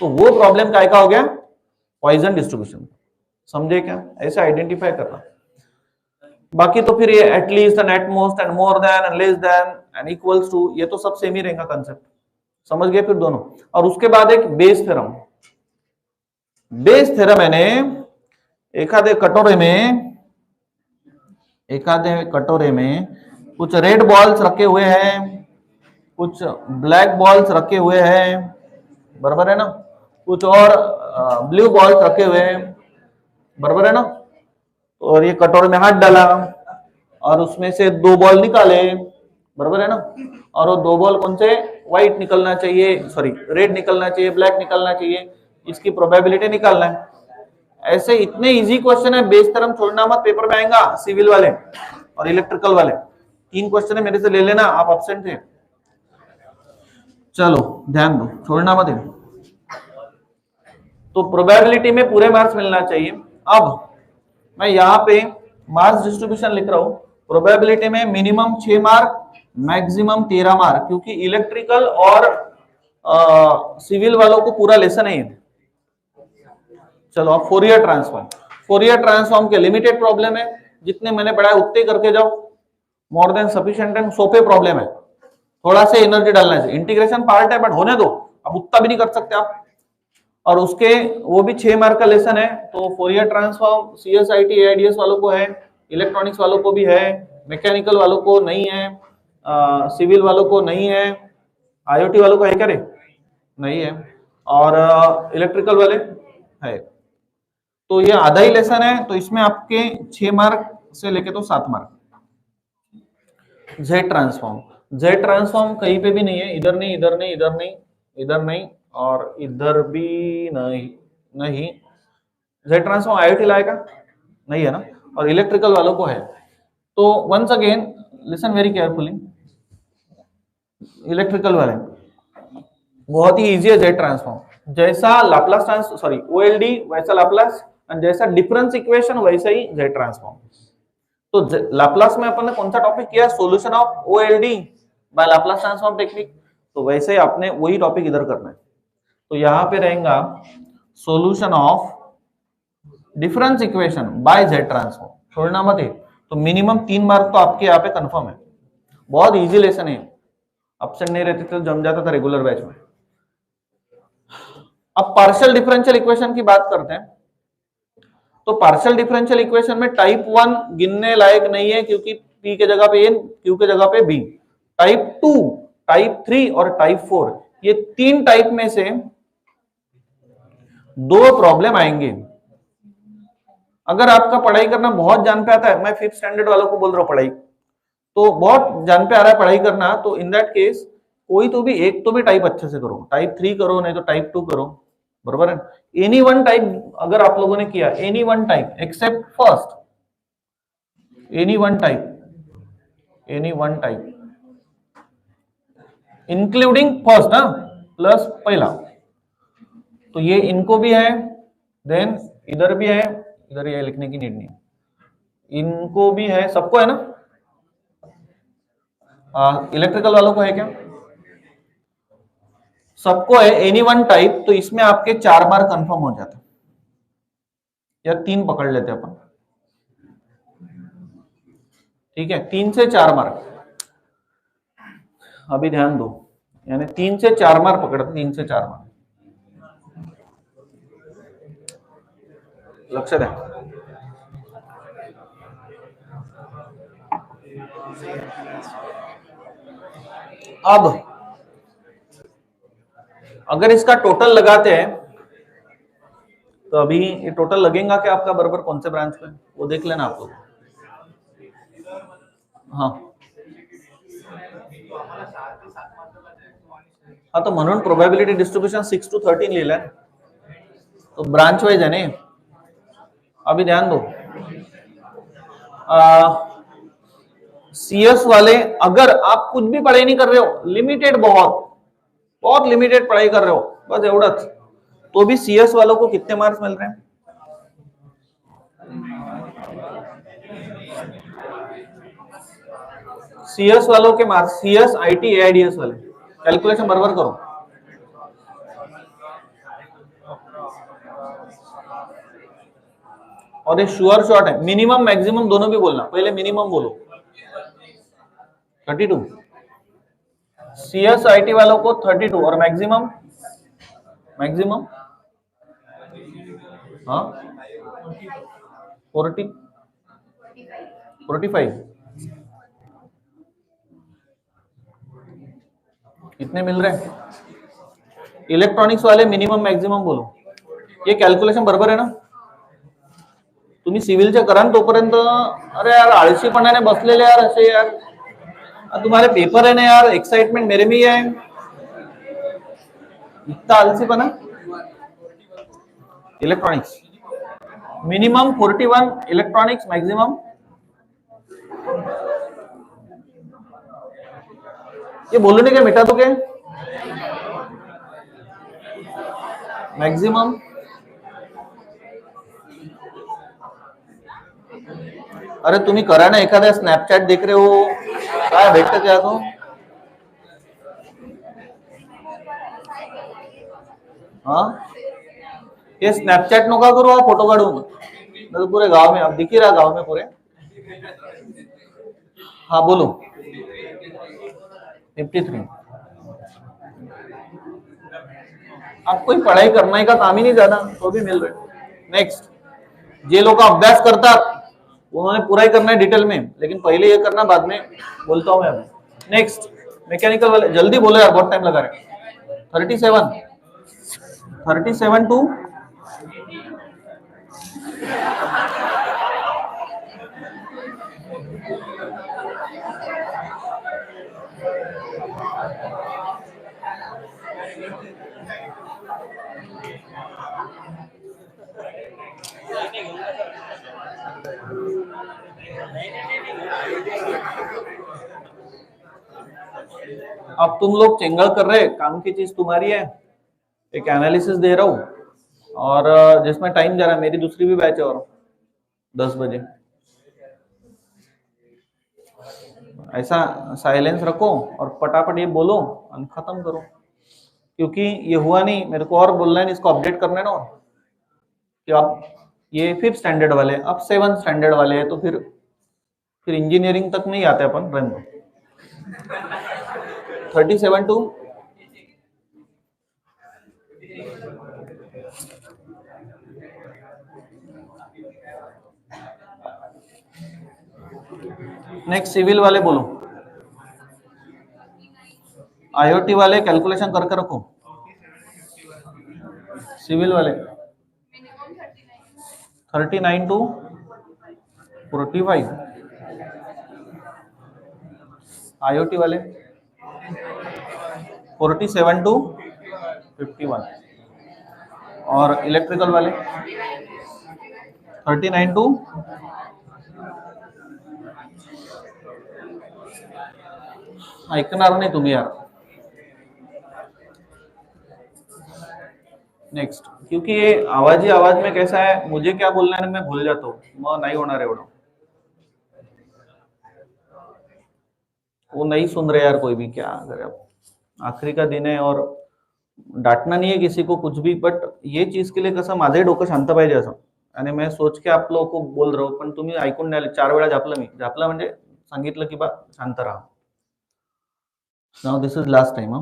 तो वो प्रॉब्लम काय का हो गया, पॉइजन डिस्ट्रीब्यूशन। समझे क्या, ऐसे आइडेंटिफाई करना। बाकी तो फिर ये at least and at most and more than and less than and equals to, ये तो सब सेम ही रहेगा कंसेप्ट, समझ गए फिर दोनों। और उसके बाद एक बेस थ्योरम। बेस थ्योरम यानी एखादे कटोरे में कुछ रेड बॉल्स रखे हुए हैं, कुछ ब्लैक बॉल्स रखे हुए हैं, बराबर है ना, कुछ और ब्लू बॉल्स रखे हुए हैं, बराबर है ना। और ये कटोरे में हाथ डाला और उसमें से 2 बॉल निकाले, बराबर है ना, और वो 2 बॉल कौन से, व्हाइट निकलना चाहिए, सॉरी रेड निकलना चाहिए, ब्लैक निकलना चाहिए, इसकी प्रोबेबिलिटी निकालना है। ऐसे इतने इजी क्वेश्चन है, बेस थ्योरम छोड़ना मत, पेपर में आएगा सिविल वाले और इलेक्ट्रिकल वाले, 3 क्वेश्चन है, मेरे से ले लेना, आप एब्सेंट थे। चलो ध्यान दो, छोड़ना मत। तो प्रोबेबिलिटी में पूरे मार्क्स मिलना चाहिए। अब मैं यहाँ पे मार्क्स डिस्ट्रीब्यूशन लिख रहा हूं, प्रोबेबिलिटी में मिनिमम 6 मार्क, मैक्सिमम 13 मार्क, क्योंकि इलेक्ट्रिकल और सिविल वालों को पूरा लेसन है। चलो अब फोरियर ट्रांसफॉर्म के लिमिटेड प्रॉब्लम है, जितने मैंने पढ़ाया उतने करके जाओ, मोर देन सफिशिएंट एंड सोपे प्रॉब्लम है, थोड़ा सा एनर्जी डालना चाहिए, इंटीग्रेशन पार्ट है बट होने दो, अब उतना भी नहीं कर सकते आप। और उसके वो भी 6 मार्क का लेसन है, तो फोरियर ट्रांसफॉर्म CSIT AIDS वालों को है, इलेक्ट्रॉनिक्स वालों को भी है, मैकेनिकल वालों को नहीं है, सिविल वालों को नहीं है, IoT वालों को है क्या रे, नहीं है, और इलेक्ट्रिकल वाले है। तो ये आधा ही लेसन है, तो इसमें आपके 6 मार्क से लेके तो 7 मार्क। जेड ट्रांसफॉर्म कहीं पे भी नहीं है, इधर नहीं, इधर नहीं, इधर नहीं, इधर नहीं, और इधर भी नहीं। जेड ट्रांसफॉर्म IoT लाएगा नहीं है ना, और इलेक्ट्रिकल वालों को है। तो once again listen very carefully, electrical वाले बहुत ही इजी है जेड ट्रांसफॉर्म, जैसा लाप्लास ट्रांसफॉर्म, OLD वैसा लाप्लास, और जैसा डिफरेंस इक्वेशन वैसा ही जेड ट्रांसफॉर्म। तो लाप्लास में अपन ने कौन सा टॉपिक किया, solution of OLD by Laplace transform technique, तो वैसे ही आपने वही टॉपिक इधर करना है। तो यहां पे रहेगा solution of difference equation by Z transform, छोड़ना मत है। तो मिनिमम 3 मार्क तो आपके यहाँ पे कंफर्म है, बहुत इजी लेसन है, एब्सेंट नहीं रहते तो जम जाता था रेगुलर बैच में। अब पार्शियल डिफरेंशियल इक्वेशन की बात करते हैं। तो पार्शियल डिफरेंशियल इक्वेशन में टाइप 1 गिनने लायक नहीं है, क्योंकि P के जगह पे N, Q के जगह पे B। टाइप 2, टाइप 3 और टाइप 4, ये 3 टाइप में से 2 प्रॉब्लम आएंगे। अगर आपका पढ़ाई करना बहुत जान पे आता है, मैं 5th स्टैंडर्ड वालों को बोल रहा हूँ पढ़ाई, तो बहुत जान पे आ रहा है पढ़ाई करना, तो इन दैट केस कोई तो भी एक तो भी टाइप अच्छे से करो, टाइप 3 करो, नहीं तो टाइप 2 करो, बराबर है। एनी वन टाइप अगर आप लोगों ने किया, any one type accept first, any one type including first ना, प्लस पहला, तो ये इनको भी है, देन इधर भी है, इधर ये लिखने की नीड नहीं। इनको भी है, सबको है ना? इलेक्ट्रिकल वालों को है क्या? सबको है एनी वन टाइप, तो इसमें आपके 4 बार कंफर्म हो जाते, या 3 पकड़ लेते अपन, ठीक है, 3 से 4 मार्क। अभी ध्यान दो, यानी 3 से 4 मार्क पकड़ते, 3 से 4 मार्क, लक्ष द्या। अब अगर इसका टोटल लगाते हैं तो अभी ये टोटल लगेगा क्या आपका बराबर कौन से ब्रांच पे, वो देख लेना आप लोग। हाँ हाँ, तो म्हणून प्रोबेबिलिटी डिस्ट्रीब्यूशन 6 to 13 लिहिलंय, तो ब्रांच वाइज है नहीं। अभी ध्यान दो, सीएस वाले अगर आप कुछ भी पढ़ाई नहीं कर रहे हो, लिमिटेड, बहुत बहुत लिमिटेड पढ़ाई कर रहे हो, बस एवढंच, तो भी सीएस वालों को कितने मार्क्स मिल रहे हैं? सीएस वालों के मार्क्स, सीएस आईटी एआईडीएस वाले, कैलकुलेशन बराबर करो। और ये श्योर शॉर्ट है, मिनिमम मैक्सिमम दोनों भी बोलना, पहले मिनिमम बोलो 32, सीएस आईटी वालों को 32, और मैक्सिमम, मैक्सिमम हाँ 40, 45, कितने मिल रहे हैं? इलेक्ट्रॉनिक्स वाले मिनिमम मैक्सिमम बोलो, ये कॅल्क्युलेशन बरोबर आहे ना? तुम्ही सिव्हिलचे करा तोपर्यंत, अरे यार आळशीपणाने बसलेले यार असे यार, तुम्हारे पेपर है ना यार, एक्साइटमेंट मेरे में ही है, इतना आलसीपना। इलेक्ट्रॉनिक्स मिनिमम 41, इलेक्ट्रॉनिक्स मैक्सिमम, ये बोलो नहीं क्या मिटा तो क्या मैक्सिमम? अरे तुम्ही करा ना, एखाद्या स्नॅपचॅट देख रहे हो, काय भेटतं क्या तो? हाँ, ये स्नैपचैट नो का करो आप, फोटो काढून, तो पूरे गांव में, आप दिख ही रहा गांव में पूरे। हाँ बोलो 53, आप कोई पढ़ाई करना का काम ही नहीं ज्यादा, तो भी मिल रहे। नेक्स्ट, जे लोग अभ्यास करतात उन्होंने पूरा ही करना है डिटेल में, लेकिन पहले ये करना, बाद में बोलता हूं मैं अभी। नेक्स्ट, मैकेनिकल वाले जल्दी बोलो यार, बहुत टाइम लगा रहे। 37, 37 टू अब तुम लोग चेंगल कर रहे, काम की चीज तुम्हारी है, एक एनालिसिस दे रहा हूं, और जिसमें टाइम जा रहा है, मेरी दूसरी भी बैच है और 10 बजे, ऐसा साइलेंस रखो और पटापट ये बोलो और खत्म करो, क्योंकि ये हुआ नहीं, मेरे को और बोलना है, इसको अपडेट करना है ना, कि आप ये 5th स्टैंडर्ड वाले, अब 7th स्टैंडर्ड वाले हैं, तो फिर इंजीनियरिंग तक नहीं आते अपन, रन दो। 37 टू नेक्स्ट, सिविल वाले बोलो, आईओटी वाले कैलकुलेशन करके रखो, सिविल वाले 39 टू 45, आईओटी वाले 47 टू 51, और इलेक्ट्रिकल वाले 39 टू, ऐकणार नाही तुम्ही यार। नेक्स्ट, क्योंकि ये आवाज ही आवाज में कैसा है, मुझे क्या बोलना है मैं भूल जाता हूँ, मग नाही होणार एवढं, वो नहीं सुन रहे यार, कोई भी क्या करे अब, आखरी का दिन है और डांटना नहीं है किसी को कुछ भी, बट ये चीज के लिए कसं माझंही डोकं शांत पाहिजे असं, आणि मी सोच के आप लोगों को बोल रहा हूँ, पण तुम्ही ऐकून नाही आले. 4 वेळा झापलं मी, झापलं म्हणजे सांगितलं की बा शांत राहा. Now this is last time,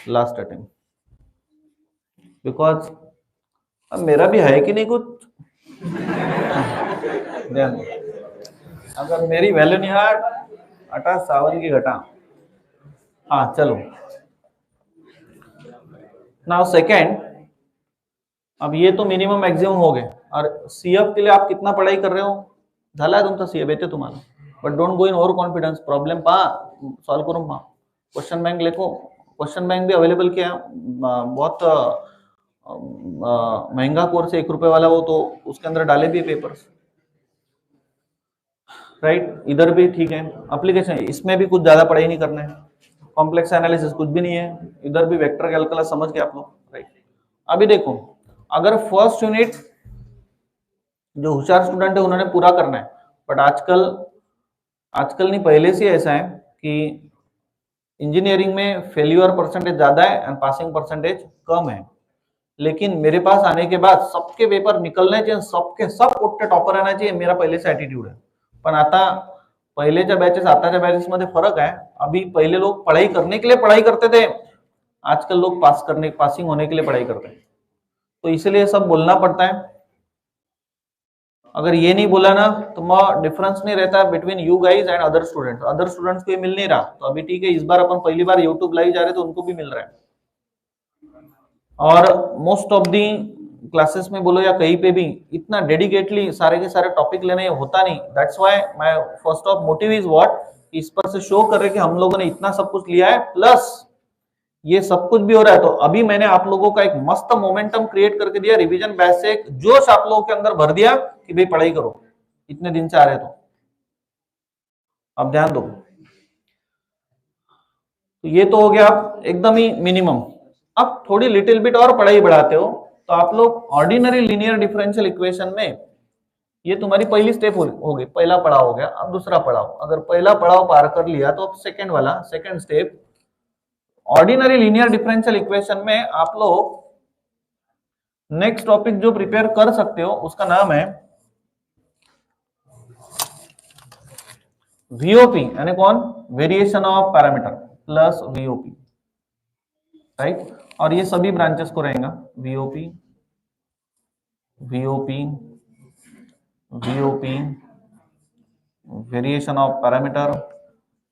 last attempt, because मेरा भी है कि नहीं कुछ ध्यान. अगर मेरी वैल्यू नहीं है अटा सावन की घटा. हाँ चलो, नाउ सेकेंड, अब ये तो मिनिमम मैक्सिमम हो गए, और सीएफ के लिए आप कितना पढ़ाई कर रहे हो, झाला आहे तुमचा सीएफ येते तुम्हाला, but don't go in over confidence. Problem पहा, सॉल्व करून पहा. क्वेश्चन बैंक लिखो, क्वेश्चन बैंक भी अवेलेबल किया, बहुत महंगा कोर्स है, 1 रुपए वाला, वो तो उसके अंदर डाले भी पेपर्स, राइट. इधर भी ठीक है, एप्लीकेशन इसमें भी कुछ ज्यादा पढ़ाई नहीं करना है, कॉम्प्लेक्स एनालिसिस कुछ भी नहीं है, इधर भी वेक्टर कैलकुलस समझ के आप लोग, राइट. अभी देखो, अगर फर्स्ट यूनिट जो होशियार स्टूडेंट है उन्होंने पूरा करना है, बट आजकल नहीं, पहले से ऐसा है कि इंजीनियरिंग में फेल्यूर परसेंटेज ज्यादा है एंड पासिंग परसेंटेज कम है. लेकिन मेरे पास आने के बाद सबके पेपर निकलने चाहिए, सबके सब कुठे टॉपर आना चाहिए, मेरा पहले से एटीट्यूड है. पण आता पहिलेच्या बॅचेस आताच्या बॅचेस मध्ये फरक है. अभी पहले लोग पढ़ाई करने के लिए पढ़ाई करते थे, आजकल लोग पासिंग होने के लिए पढ़ाई करते हैं. तो इसलिए सब बोलना पड़ता है. अगर ये नहीं बोला ना तो डिफरेंस नहीं रहता between you guys and other students. Other students को ये मिल नहीं रहा, तो अभी ठीक है, इस बार अपन पहली बार यूट्यूब लाइव जा रहे तो उनको भी मिल रहा है. और मोस्ट ऑफ दी क्लासेस में बोलो या कहीं पे भी इतना डेडिकेटली सारे के सारे टॉपिक लेने होता नहीं. That's why my first of motive is what, इस पर से शो कर रहे कि हम लोगों ने इतना सब कुछ लिया है, प्लस ये सब कुछ भी हो रहा है. तो अभी मैंने आप लोगों का एक मस्त मोमेंटम क्रिएट करके दिया, रिवीजन बैच से एक जोश आप लोगों के अंदर भर दिया कि भाई पढ़ाई करो, इतने दिन से आ रहे. तो अब ध्यान दो, तो ये तो हो गया एकदम ही मिनिमम. अब थोड़ी लिटिल बिट और पढ़ाई बढ़ाते हो तो आप लोग ऑर्डिनरी लीनियर डिफरेंशियल इक्वेशन में, ये तुम्हारी पहली स्टेप हो गई, पहला पड़ाव हो गया. अब दूसरा पड़ाव, अगर पहला पड़ाव पार कर लिया तो अब सेकेंड वाला, second step ordinary linear differential equation में आप लोग नेक्स्ट टॉपिक जो प्रिपेयर कर सकते हो उसका नाम है वीओपी, यानी कौन, variation of parameter plus VOP, right. और ये सभी ब्रांचेस को रहेगा, VOP, VOP, VOP, variation of parameter,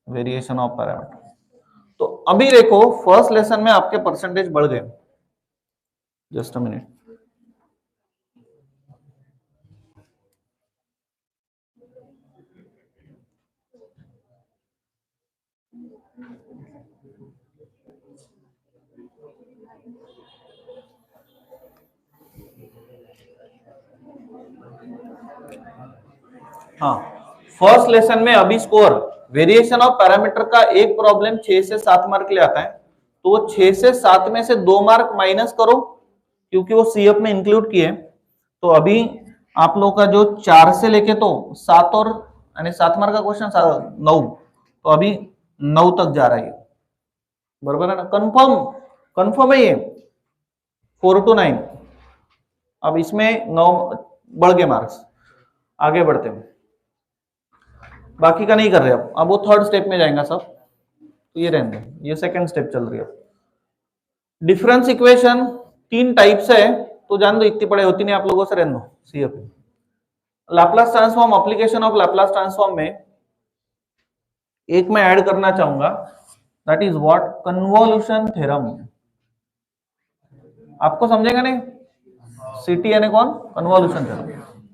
variation of parameter. तो अभी देखो फर्स्ट लेसन में आपके परसेंटेज बढ़ गए. जस्ट अ मिनट, हाँ, फर्स्ट लेसन में अभी स्कोर वेरिएशन ऑफ पैरामीटर का एक प्रॉब्लम 6 से 7 मार्क ले आता है, तो वो 6 से 7 में से 2 मार्क माइनस करो क्योंकि वो सीएफ में इंक्लूड किए. तो अभी आप लोगों का जो 4 से लेके तो 7 और 7 मार्क का क्वेश्चन 9, तो अभी 9 तक जा रहा है, बराबर है ना. कंफर्म है ये 4 to 9. अब इसमें 9 बढ़ गए मार्क्स. आगे बढ़ते हैं, बाकी का नहीं कर रहे. अब वो थर्ड स्टेप में जाएगा सब, तो ये रहने दें, ये सेकंड स्टेप चल रही है. डिफरेंस इक्वेशन 3 टाइप से है, तो जान दो, इतनी पढ़ाई होती नहीं आप लोगों से, रहने दो. CF Laplace transform, application of Laplace transform में एक मैं ऐड करना चाहूंगा, that is what, convolution theorem. आपको समझेगा नहीं, सीटी यानी कौन, कन्वोल्यूशन थ्योरम.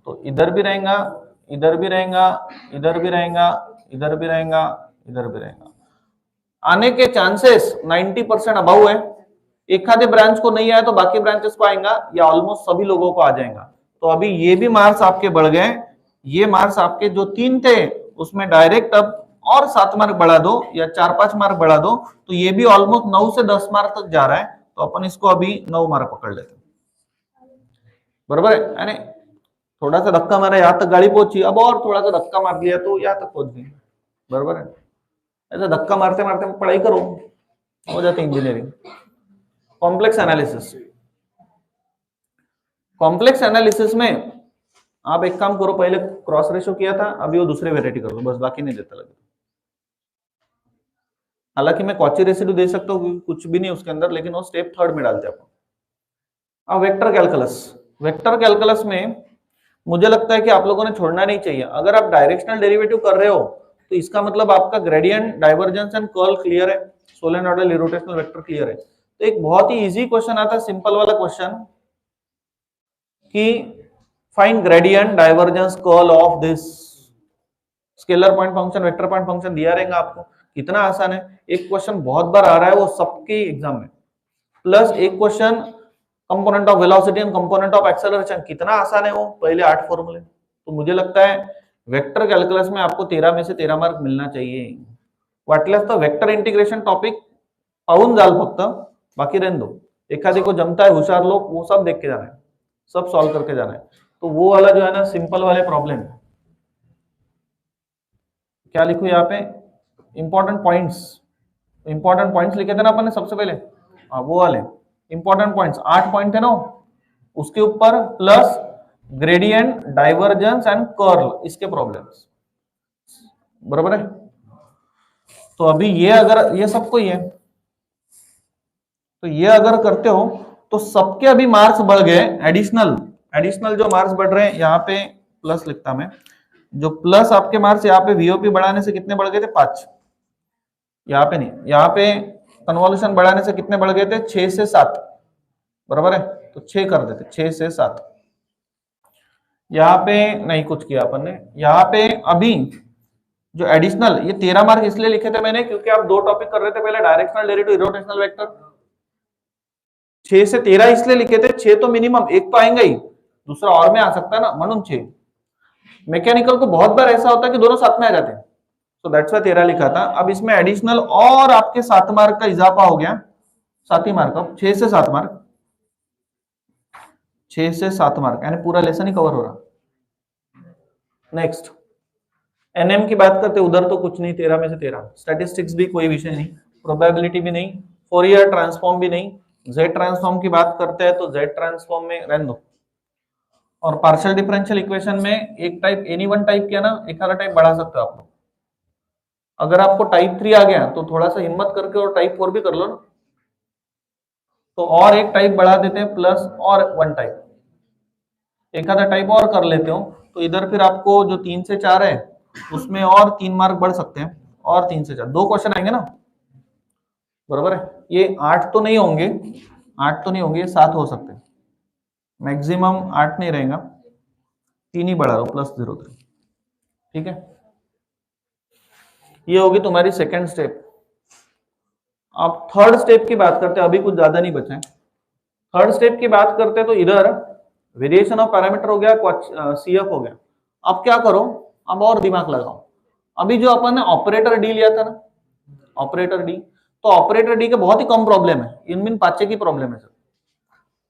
तो इधर भी रहेगा, इधर भी रहेगा, इधर भी रहेगा, इधर भी रहेगा, इधर भी रहेगा. आने के चांसेस 90% अबाउ है. एक आधे ब्रांच को नहीं आया तो बाकी ब्रांचेस को आएगा, या ऑलमोस्ट सभी लोगों को आ जाएगा. तो अभी ये भी मार्क्स आपके बढ़ गए. ये मार्क्स आपके जो 3 थे उसमें डायरेक्ट अब और 7 मार्क बढ़ा दो या 4-5 मार्क बढ़ा दो, तो ये भी ऑलमोस्ट 9 से 10 मार्क तक जा रहा है. तो अपन इसको अभी 9 मार्क पकड़ लेते हैं, बराबर है. यानी थोड़ा सा धक्का मारा, यहाँ तक गाड़ी पहुंची, अब और थोड़ा सा धक्का मार दिया तो यहाँ तक पहुंच गई, बराबर है. ऐसा धक्का मारते मारते पढ़ाई करो, हो जाती engineering. Complex analysis, complex analysis में आप एक काम करो, पहले क्रॉस रेशो किया था, अभी वो दूसरे वेराइटी कर लो बस, बाकी नहीं देता लगे। हालांकि मैं कॉची रेसिड्यू दे सकता हूँ, कुछ भी नहीं उसके अंदर, लेकिन वो स्टेप थर्ड में डालते हैं अपन। अब वेक्टर कैलकुलस, वेक्टर कैलकुलस में मुझे लगता है कि आप लोगों ने छोड़ना नहीं चाहिए। अगर आप डायरेक्शनल डेरिवेटिव कर रहे हो तो इसका मतलब आपका gradient, divergence and curl clear है, सोलेनोइडल इरोटेशनल वेक्टर क्लियर है। तो एक बहुत ही इजी क्वेश्चन आता है, सिंपल वाला क्वेश्चन, कि find gradient, divergence, curl of this scalar point function, vector point function दिया रहेगा आपको। कितना आसान है, एक क्वेश्चन बहुत बार आ रहा है वो सबके एग्जाम में, प्लस एक question component of velocity and component of acceleration, कितना आसान है वो, पहले 8 फॉर्मूले। तो मुझे लगता है वेक्टर कैलकुलस में आपको 13 में से 13 मार्क मिलना चाहिए। वाटल्यास तो वेक्टर इंटिग्रेशन टॉपिक पाहून जाल फक्त, बाकी रहने दो। एखादे को जमता है, होशियार लोग, वो सब देख के जाना है, सब सॉल्व करके जाना है। तो वो वाला जो है ना सिंपल वाले प्रॉब्लम, क्या लिखूं यहाँ पे, इंपॉर्टेंट पॉइंट्स, इंपॉर्टेंट पॉइंट्स लिखे थे ना अपन ने सबसे पहले, हाँ वो वाले इंपॉर्टेंट पॉइंट्स, 8 पॉइंट थे ना, उसके ऊपर plus gradient, divergence and curl, इसके प्रॉब्लम्स, बराबर है। तो अभी ये अगर ये सबको ही है, तो ये अगर करते हो तो सबके अभी मार्क्स बढ़ गए, एडिशनल, एडिशनल जो मार्क्स बढ़ रहे हैं, यहाँ पे प्लस लिखता मैं, जो प्लस आपके मार्क्स यहाँ पे वीओपी बढ़ाने से कितने बढ़ गए थे, 5, यहाँ पे नहीं, यहाँ पे कन्वोल्यूशन बढ़ाने से कितने बढ़ गए थे, 6 से 7, बराबर है। तो 6 कर देते, 6 से 7। यहाँ पे नहीं कुछ किया अपन ने, यहाँ पे अभी जो एडिशनल, ये 13 मार्क इसलिए लिखे थे मैंने क्योंकि आप 2 टॉपिक कर रहे थे, पहले डायरेक्शनल डेरिवेटिव, इरोटेशनल वेक्टर। 6 से 13 इसलिए लिखे थे, 6 तो मिनिमम, एक तो आएंगे ही, दूसरा और में आ सकता है ना, म्हणून 6। मैकेनिकल को बहुत बार ऐसा होता है कि दोनों साथ में आ जाते हैं, तो दैट्स वाई 13 लिखा था। अब इसमें एडिशनल और आपके 7 मार्क का इजाफा हो गया, 7 ही मार्क, अब 6 से 7 मार्क, 6 से 7 मार्क, यानी पूरा लेसन ही कवर हो रहा। नेक्स्ट एनएम की बात करते, उधर तो कुछ नहीं, 13 में से 13, स्टैटिस्टिक्स भी कोई विषय नहीं, प्रोबेबिलिटी भी नहीं, फोरियर ट्रांसफॉर्म भी नहीं। जेड ट्रांसफॉर्म की बात करते हैं तो जेड ट्रांसफॉर्म में रहने दो। और पार्शियल डिफरेंशियल इक्वेशन में एक टाइप, एनी वन टाइप किया ना, एक आधा टाइप बढ़ा सकते हो आप लोग। अगर आपको टाइप 3 आ गया तो थोड़ा सा हिम्मत करके और टाइप 4 भी कर लो ना, तो और एक टाइप बढ़ा देते हैं, प्लस और 1 टाइप, एक आधा टाइप और कर लेते हो, तो इधर फिर आपको जो 3 से 4 है उसमें और 3 मार्क बढ़ सकते हैं, और 3 से 4 2 क्वेश्चन आएंगे ना, बराबर है। ये 8 तो नहीं होंगे, 8 तो नहीं होंगे, 7 हो सकते हैं, मैक्सिमम 8 नहीं रहेगा, 3 ही बढ़ा लो, +03, ठीक है। ये होगी तुम्हारी सेकेंड स्टेप। अब थर्ड स्टेप की बात करते हैं, अभी कुछ ज्यादा नहीं बचे। थर्ड स्टेप की बात करते हैं तो इधर वेरिएशन ऑफ पैरामीटर हो गया, सीएफ हो गया। अब क्या करो, अब और दिमाग लगाओ। अभी जो अपन ने ऑपरेटर डी लिया था ना, ऑपरेटर डी, तो ऑपरेटर डी के बहुत ही कम प्रॉब्लम है, इनमिन पांचे की प्रॉब्लम है सर,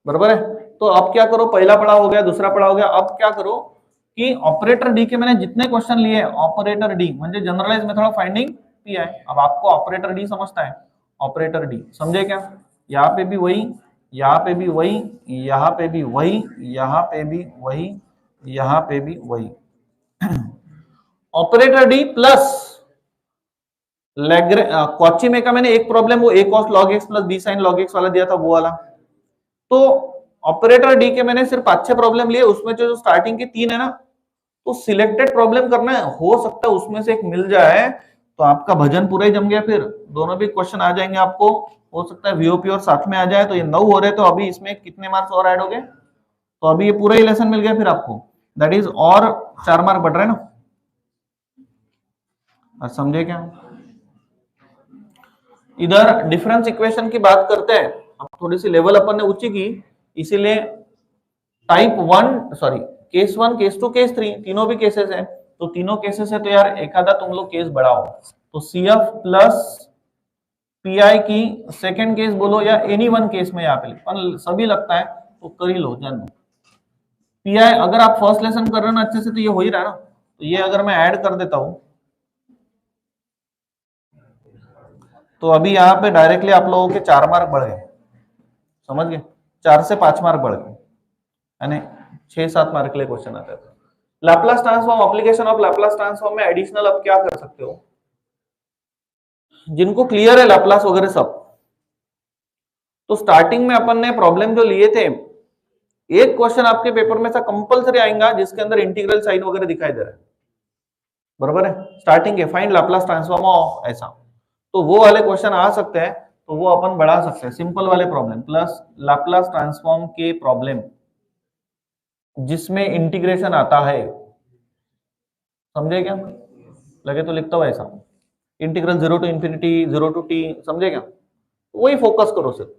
बराबर है। तो अब क्या करो, पहला पढ़ाव हो गया, दूसरा पढ़ाव हो गया, अब क्या करो कि ऑपरेटर डी के मैंने जितने क्वेश्चन लिए, ऑपरेटर डी म्हणजे generalize method of finding P I. अब आपको ऑपरेटर डी समझता है, ऑपरेटर डी समझे क्या, यहाँ पे भी वही, यहाँ पे भी वही, यहाँ पे भी वही, यहाँ पे भी वही, यहाँ पे भी वही। ऑपरेटर डी प्लस कॉची में का मैंने एक प्रॉब्लम वो a cos log x plus b sin log x वाला दिया था, वो वाला। तो ऑपरेटर डी के मैंने सिर्फ 5-6 प्रॉब्लम लिए, उसमें जो स्टार्टिंग के 3 है ना, तो सिलेक्टेड प्रॉब्लम करना है, हो सकता है उसमें से एक मिल जाए तो आपका भजन पूरा ही जम गया, फिर दोनों भी क्वेश्चन आ जाएंगे आपको, हो सकता है वीओपी और साथ में आ जाए, तो ये 9 हो रहे, तो अभी इसमें कितने मार्क्स और ऐड हो गए, तो अभी ये पूरा ही लेसन मिल गया फिर आपको, दैट इज और 4 मार्क बढ़ रहे हैं ना, समझे क्या। इधर डिफरेंस इक्वेशन की बात करते हैं, अब थोड़ी सी लेवल अपन ने ऊंची की, इसीलिए type 1 sorry case 1, case 2, case 3 तीनों भी केसेस हैं, तो तीनों केसेस है तो यार एक आधा तुम लोग केस बढ़ाओ, तो CF प्लस PI की सेकेंड केस बोलो या एनी वन केस में यहाँ पे सभी लगता है तो कर ही लो, जान PI। अगर आप फर्स्ट लेसन कर रहे हो ना अच्छे से तो ये हो ही रहा है ना, तो ये अगर मैं ऐड कर देता हूं, तो अभी यहाँ पे डायरेक्टली आप लोगों के 4 मार्क बढ़ गए, समझ गए, 4 से 5 मार्क बढ़ गए, यानी 6-7 मार्क के लिए क्वेश्चन आता है। Laplace transform, application of Laplace transform में एडिशनल अब क्या कर सकते हो, जिनको क्लियर है लैपलास वगैरह सब, तो स्टार्टिंग में अपन ने प्रॉब्लम जो लिए थे, एक क्वेश्चन आपके पेपर में से कंपलसरी आएगा जिसके अंदर इंटीग्रल साइन वगैरह दिखाई दे रहा है, बराबर है, स्टार्टिंग के फाइंड लैपलास ट्रांसफॉर्म ऑफ ऐसा, तो वो वाले क्वेश्चन आ सकते हैं, तो वो अपन बढ़ा सकते हैं, सिंपल वाले प्रॉब्लम प्लस लैपलास ट्रांसफॉर्म के प्रॉब्लम जिसमें इंटीग्रेशन आता है, समझे क्या, लगे तो लिखता हूं ऐसा, integral 0 to infinity 0 to T, समझे क्या, वही फोकस करो सिर्फ,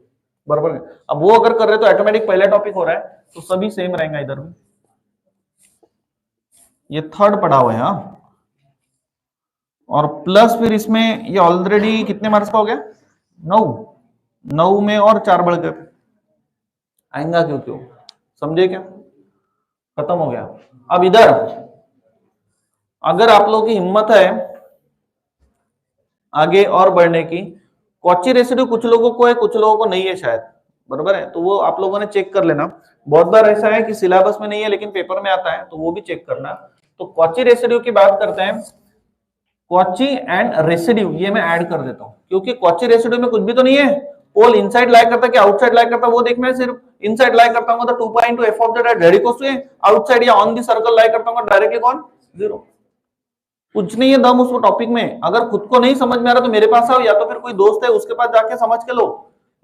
बराबर है। अब वो अगर कर रहे तो ऑटोमेटिक पहला टॉपिक हो रहा है तो सभी सेम रहेगा इधर में, ये थर्ड पढ़ा हुआ है, हाँ, और प्लस फिर इसमें ये ऑलरेडी कितने मार्क्स का हो गया, 9, 9 में और 4 बढ़ गए, आएगा क्यों क्यों, समझे क्या, खत्म हो गया। अब इधर अगर आप लोगों की हिम्मत है आगे और बढ़ने की, कॉची रेसिड्यू कुछ लोगों को है कुछ लोगों को नहीं है शायद, बराबर है, तो वो आप लोगों ने चेक कर लेना, बहुत बार ऐसा है कि सिलेबस में नहीं है लेकिन पेपर में आता है, तो वो भी चेक करना। तो कॉची रेसिड्यू की बात करते हैं, कॉची एंड रेसिड्यू ये मैं ऐड कर देता हूं, क्योंकि कॉची रेसिड्यू में कुछ भी तो नहीं है, पोल इनसाइड लाई करता है कि आउटसाइड लाई करता है वो देखना है, सिर्फ इनसाइड लाई करता हूं तो 2 pi into f of the direct equals to outside या ऑन द सर्कल लाई करता हूं डायरेक्टली कौन 0, कुछ नहीं है दम उस टॉपिक में, अगर खुद को नहीं समझ में आ रहा तो मेरे पास आओ, या तो फिर कोई दोस्त है उसके पास जाके समझ के लो,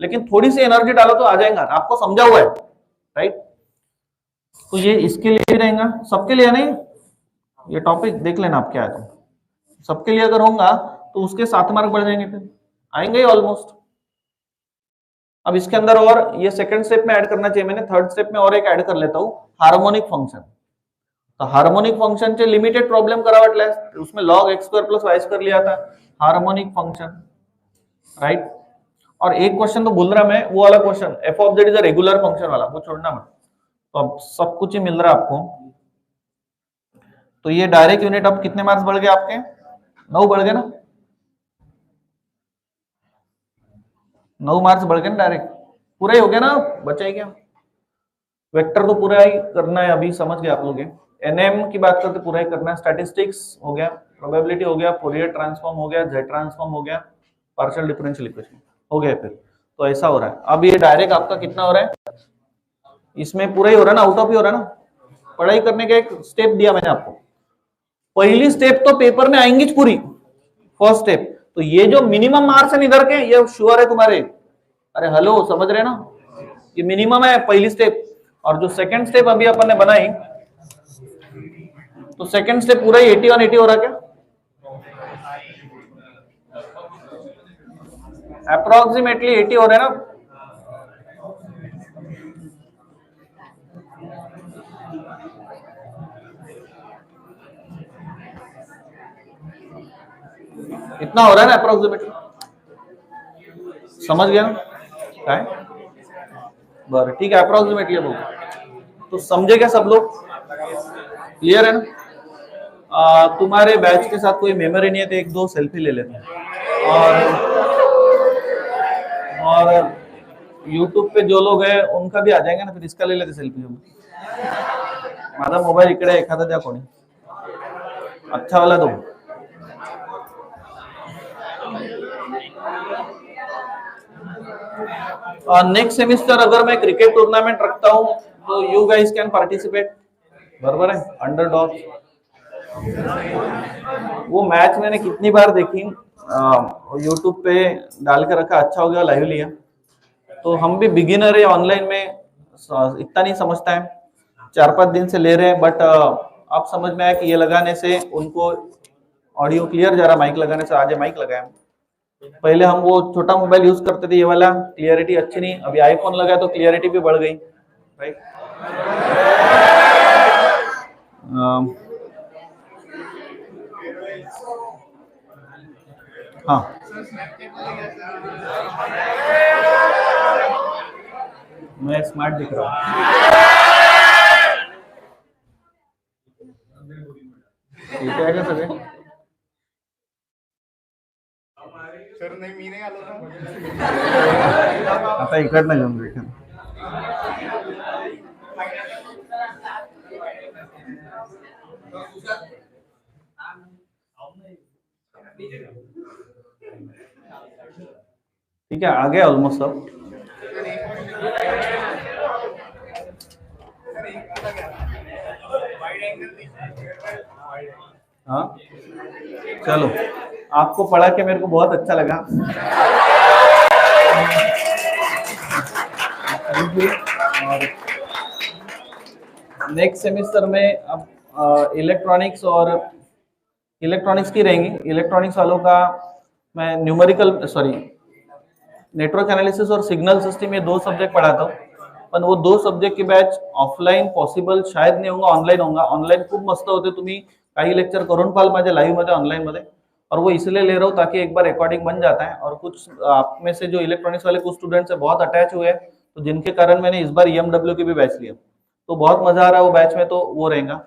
लेकिन थोड़ी सी एनर्जी डालो तो आ जाएगा, आपको समझा हुआ है, राइट। तो ये इसके लिए ही रहेगा, सबके लिए नहीं, ये टॉपिक देख लेना आप क्या है, तो सबके लिए अगर होगा तो उसके 7 मार्क बढ़ जाएंगे, फिर आएंगे ऑलमोस्ट। अब इसके अंदर और ये सेकंड स्टेप में ऐड करना चाहिए मैंने, थर्ड स्टेप में और एक ऐड कर लेता हूं, हार्मोनिक फंक्शन। तो हार्मोनिक फंक्शन चे लिमिटेड प्रॉब्लेम करावटल्या, उसमें log x square plus y square लिया था, हार्मोनिक फंक्शन, राइट। और एक क्वेश्चन तो भूल रहा मैं, वो वाला question F of Z is a regular function वाला, वो छोड़ना मत। तो अब सब कुछ ही मिल रहा है आपको, तो ये डायरेक्ट यूनिट अब कितने मार्क्स बढ़ गए आपके, 9 बढ़ गए ना, 9 मार्क्स बढ़ गए ना डायरेक्ट, पूरा ही हो गया ना, बचा ही क्या, वेक्टर तो पूरा ही करना है, अभी समझ गए आप लोग, एनएम की बात करते पूरा ही करना है, स्टैटिस्टिक्स हो गया, प्रोबेबिलिटी हो गया, फोरियर ट्रांसफॉर्म हो गया, जेड ट्रांसफॉर्म हो गया, पार्शियल डिफरेंशियल इक्वेशन हो गया, फिर तो ऐसा हो रहा है। अब ये डायरेक्ट आपका कितना हो रहा है, इसमें पूरा ही हो रहा है ना, आउट ऑफ ही हो रहा है ना, पढ़ाई करने का एक स्टेप दिया मैंने आपको, पहली स्टेप तो पेपर में आएंगी पूरी, फर्स्ट स्टेप, तो ये जो मिनिमम मार्क्स है इधर के ये श्योर है तुम्हारे, अरे हेलो समझ रहे ना, ये मिनिमम है पहली स्टेप, और जो सेकंड स्टेप अभी अपन ने बनाई, तो सेकंड स्टेप पूरा ही 81 80 हो रहा क्या, अप्रोक्सीमेटली 80 हो रहे हैं ना, इतना हो रहा है ना अप्रोक्सीमेटली, समझ गया ना क्या है, बरं ठीक है, अप्रोक्सीमेटली बोल, तो समझे क्या सब लोग, क्लियर है ना। तुम्हारे बैच के साथ कोई मेमोरी नहीं है तो एक दो सेल्फी ले लेते हैं, और यूट्यूब पे जो लोग हैं उनका भी आ जाएंगे ना, फिर इसका ले लेते सेल्फी हम, माझा मोबाईल इकडे एखादा द्या कोणी अच्छा वाला दो, नेक्स्ट सेमिस्टर अगर मैं क्रिकेट टूर्नामेंट रखता हूं तो यू गाइस कैन पार्टिसिपेट, बराबर है, अंडरडॉग, वो मैच मैंने कितनी बार देखी, यूट्यूब पे डाल के रखा, अच्छा हो गया लाइव लिया, तो हम भी बिगिनर है ऑनलाइन में, इतना नहीं समझता है, 4-5 दिन से ले रहे हैं, बट अब समझ में आया कि ये लगाने से उनको ऑडियो क्लियर जा रहा, माइक लगाने से, आज माइक लगाया, पहले हम वो छोटा मोबाइल यूज करते थे, ये वाला क्लियरिटी अच्छी नहीं, अभी आईफोन लगाया तो क्लियरिटी भी बढ़ गई, राइट। हाँ मैं स्मार्ट दिख रहा हूँ, ठीक है क्या सर, सर नाही मी नाही आलो ना. आता इकडनं घेऊन भेटेन. ठीक है, आ गया ऑलमोस्ट सब. हाँ चलो, आपको पढ़ा के मेरे को बहुत अच्छा लगा. और नेक्स्ट सेमेस्टर में अब इलेक्ट्रॉनिक्स की रहेंगी. इलेक्ट्रॉनिक्स वालों का मैं नेटवर्क एनालिसिस और सिग्नल सिस्टम, ये 2 सब्जेक्ट पढ़ाता हूँ. पण वो 2 सब्जेक्ट की बॅच ऑफलाईन पॉसिबल शायद नाही होगा, ऑनलाईन होगा. ऑनलाईन खूप मस्त होते, तुम्ही काही लेक्चर करून पाल माझे लाईव्ह मध्ये ऑनलाईन मध्ये. और वो इसलिए ले रहा हूँ ताकि एक बार रिकॉर्डिंग बन जाता है. और कुछ आप में से जो इलेक्ट्रॉनिक्स वाले कुछ स्टूडेंट्स है बहुत अटैच हुए हैं, तो जिनके कारण मैंने इस बार EMW की भी बैच लिया, तो बहुत मजा आ रहा है वो बैच में. तो वो रहेगा.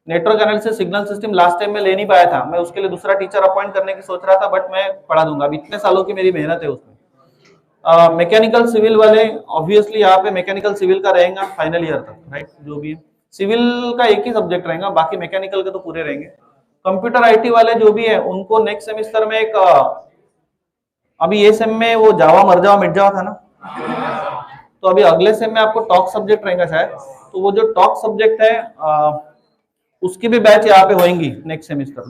Network analysis signal system last time में ले नहीं पाया था, मैं उसके लिए दूसरा टीचर अपॉइंट करने की सोच रहा था, बट मैं पढ़ा दूंगा. अब इतने सालों की मेरी मेहनत है उसमें. मैकेनिकल सिविल वाले ऑब्वियसली यहाँ पे मैकेनिकल सिविल का रहेगा फाइनल ईयर तक, राइट. जो भी सिविल का एक ही सब्जेक्ट रहेगा, बाकी मैकेनिकल के तो पूरे रहेंगे. कंप्यूटर आईटी वाले जो भी है उनको नेक्स्ट सेमेस्टर में एक अभी ये सेम में वो जावा मर जावा मिट जावा था ना, तो अभी अगले सेम में आपको टॉक सब्जेक्ट रहेगा शायद. तो वो जो टॉक सब्जेक्ट है उसकी भी बैच यहाँ पे होंगी नेक्स्ट सेमेस्टर.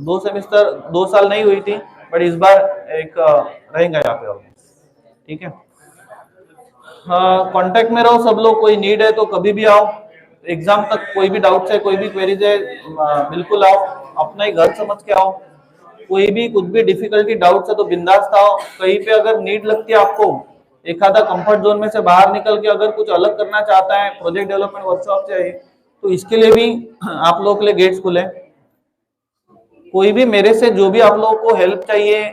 2 साल नहीं हुई थी, बट इस बार एक रहेगा यहाँ पे. ठीक है, हाँ कांटेक्ट में रहो सब लोग. कोई नीड है तो कभी भी आओ. एग्जाम तक कोई भी डाउट्स है, कोई भी क्वेरीज है, बिल्कुल आओ. अपना ही घर समझ के आओ. कोई भी कुछ भी डिफिकल्टी डाउट्स है तो बिंदास आओ. कहीं पे अगर नीड लगती है आपको, एक आधा कंफर्ट जोन में से बाहर निकल के अगर कुछ अलग करना चाहता है, प्रोजेक्ट डेवलपमेंट वर्कशॉप चाहिए, तो इसके लिए भी आप लोगों के लिए गेट्स खुले. कोई भी मेरे से जो भी आप लोगों को हेल्प चाहिए,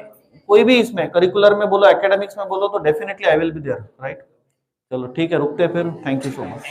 कोई भी इसमें करिकुलर में बोलो, एकेडमिक्स में बोलो, तो definitely I will be there, right. चलो ठीक है, रुकते हैं फिर. Thank you so much.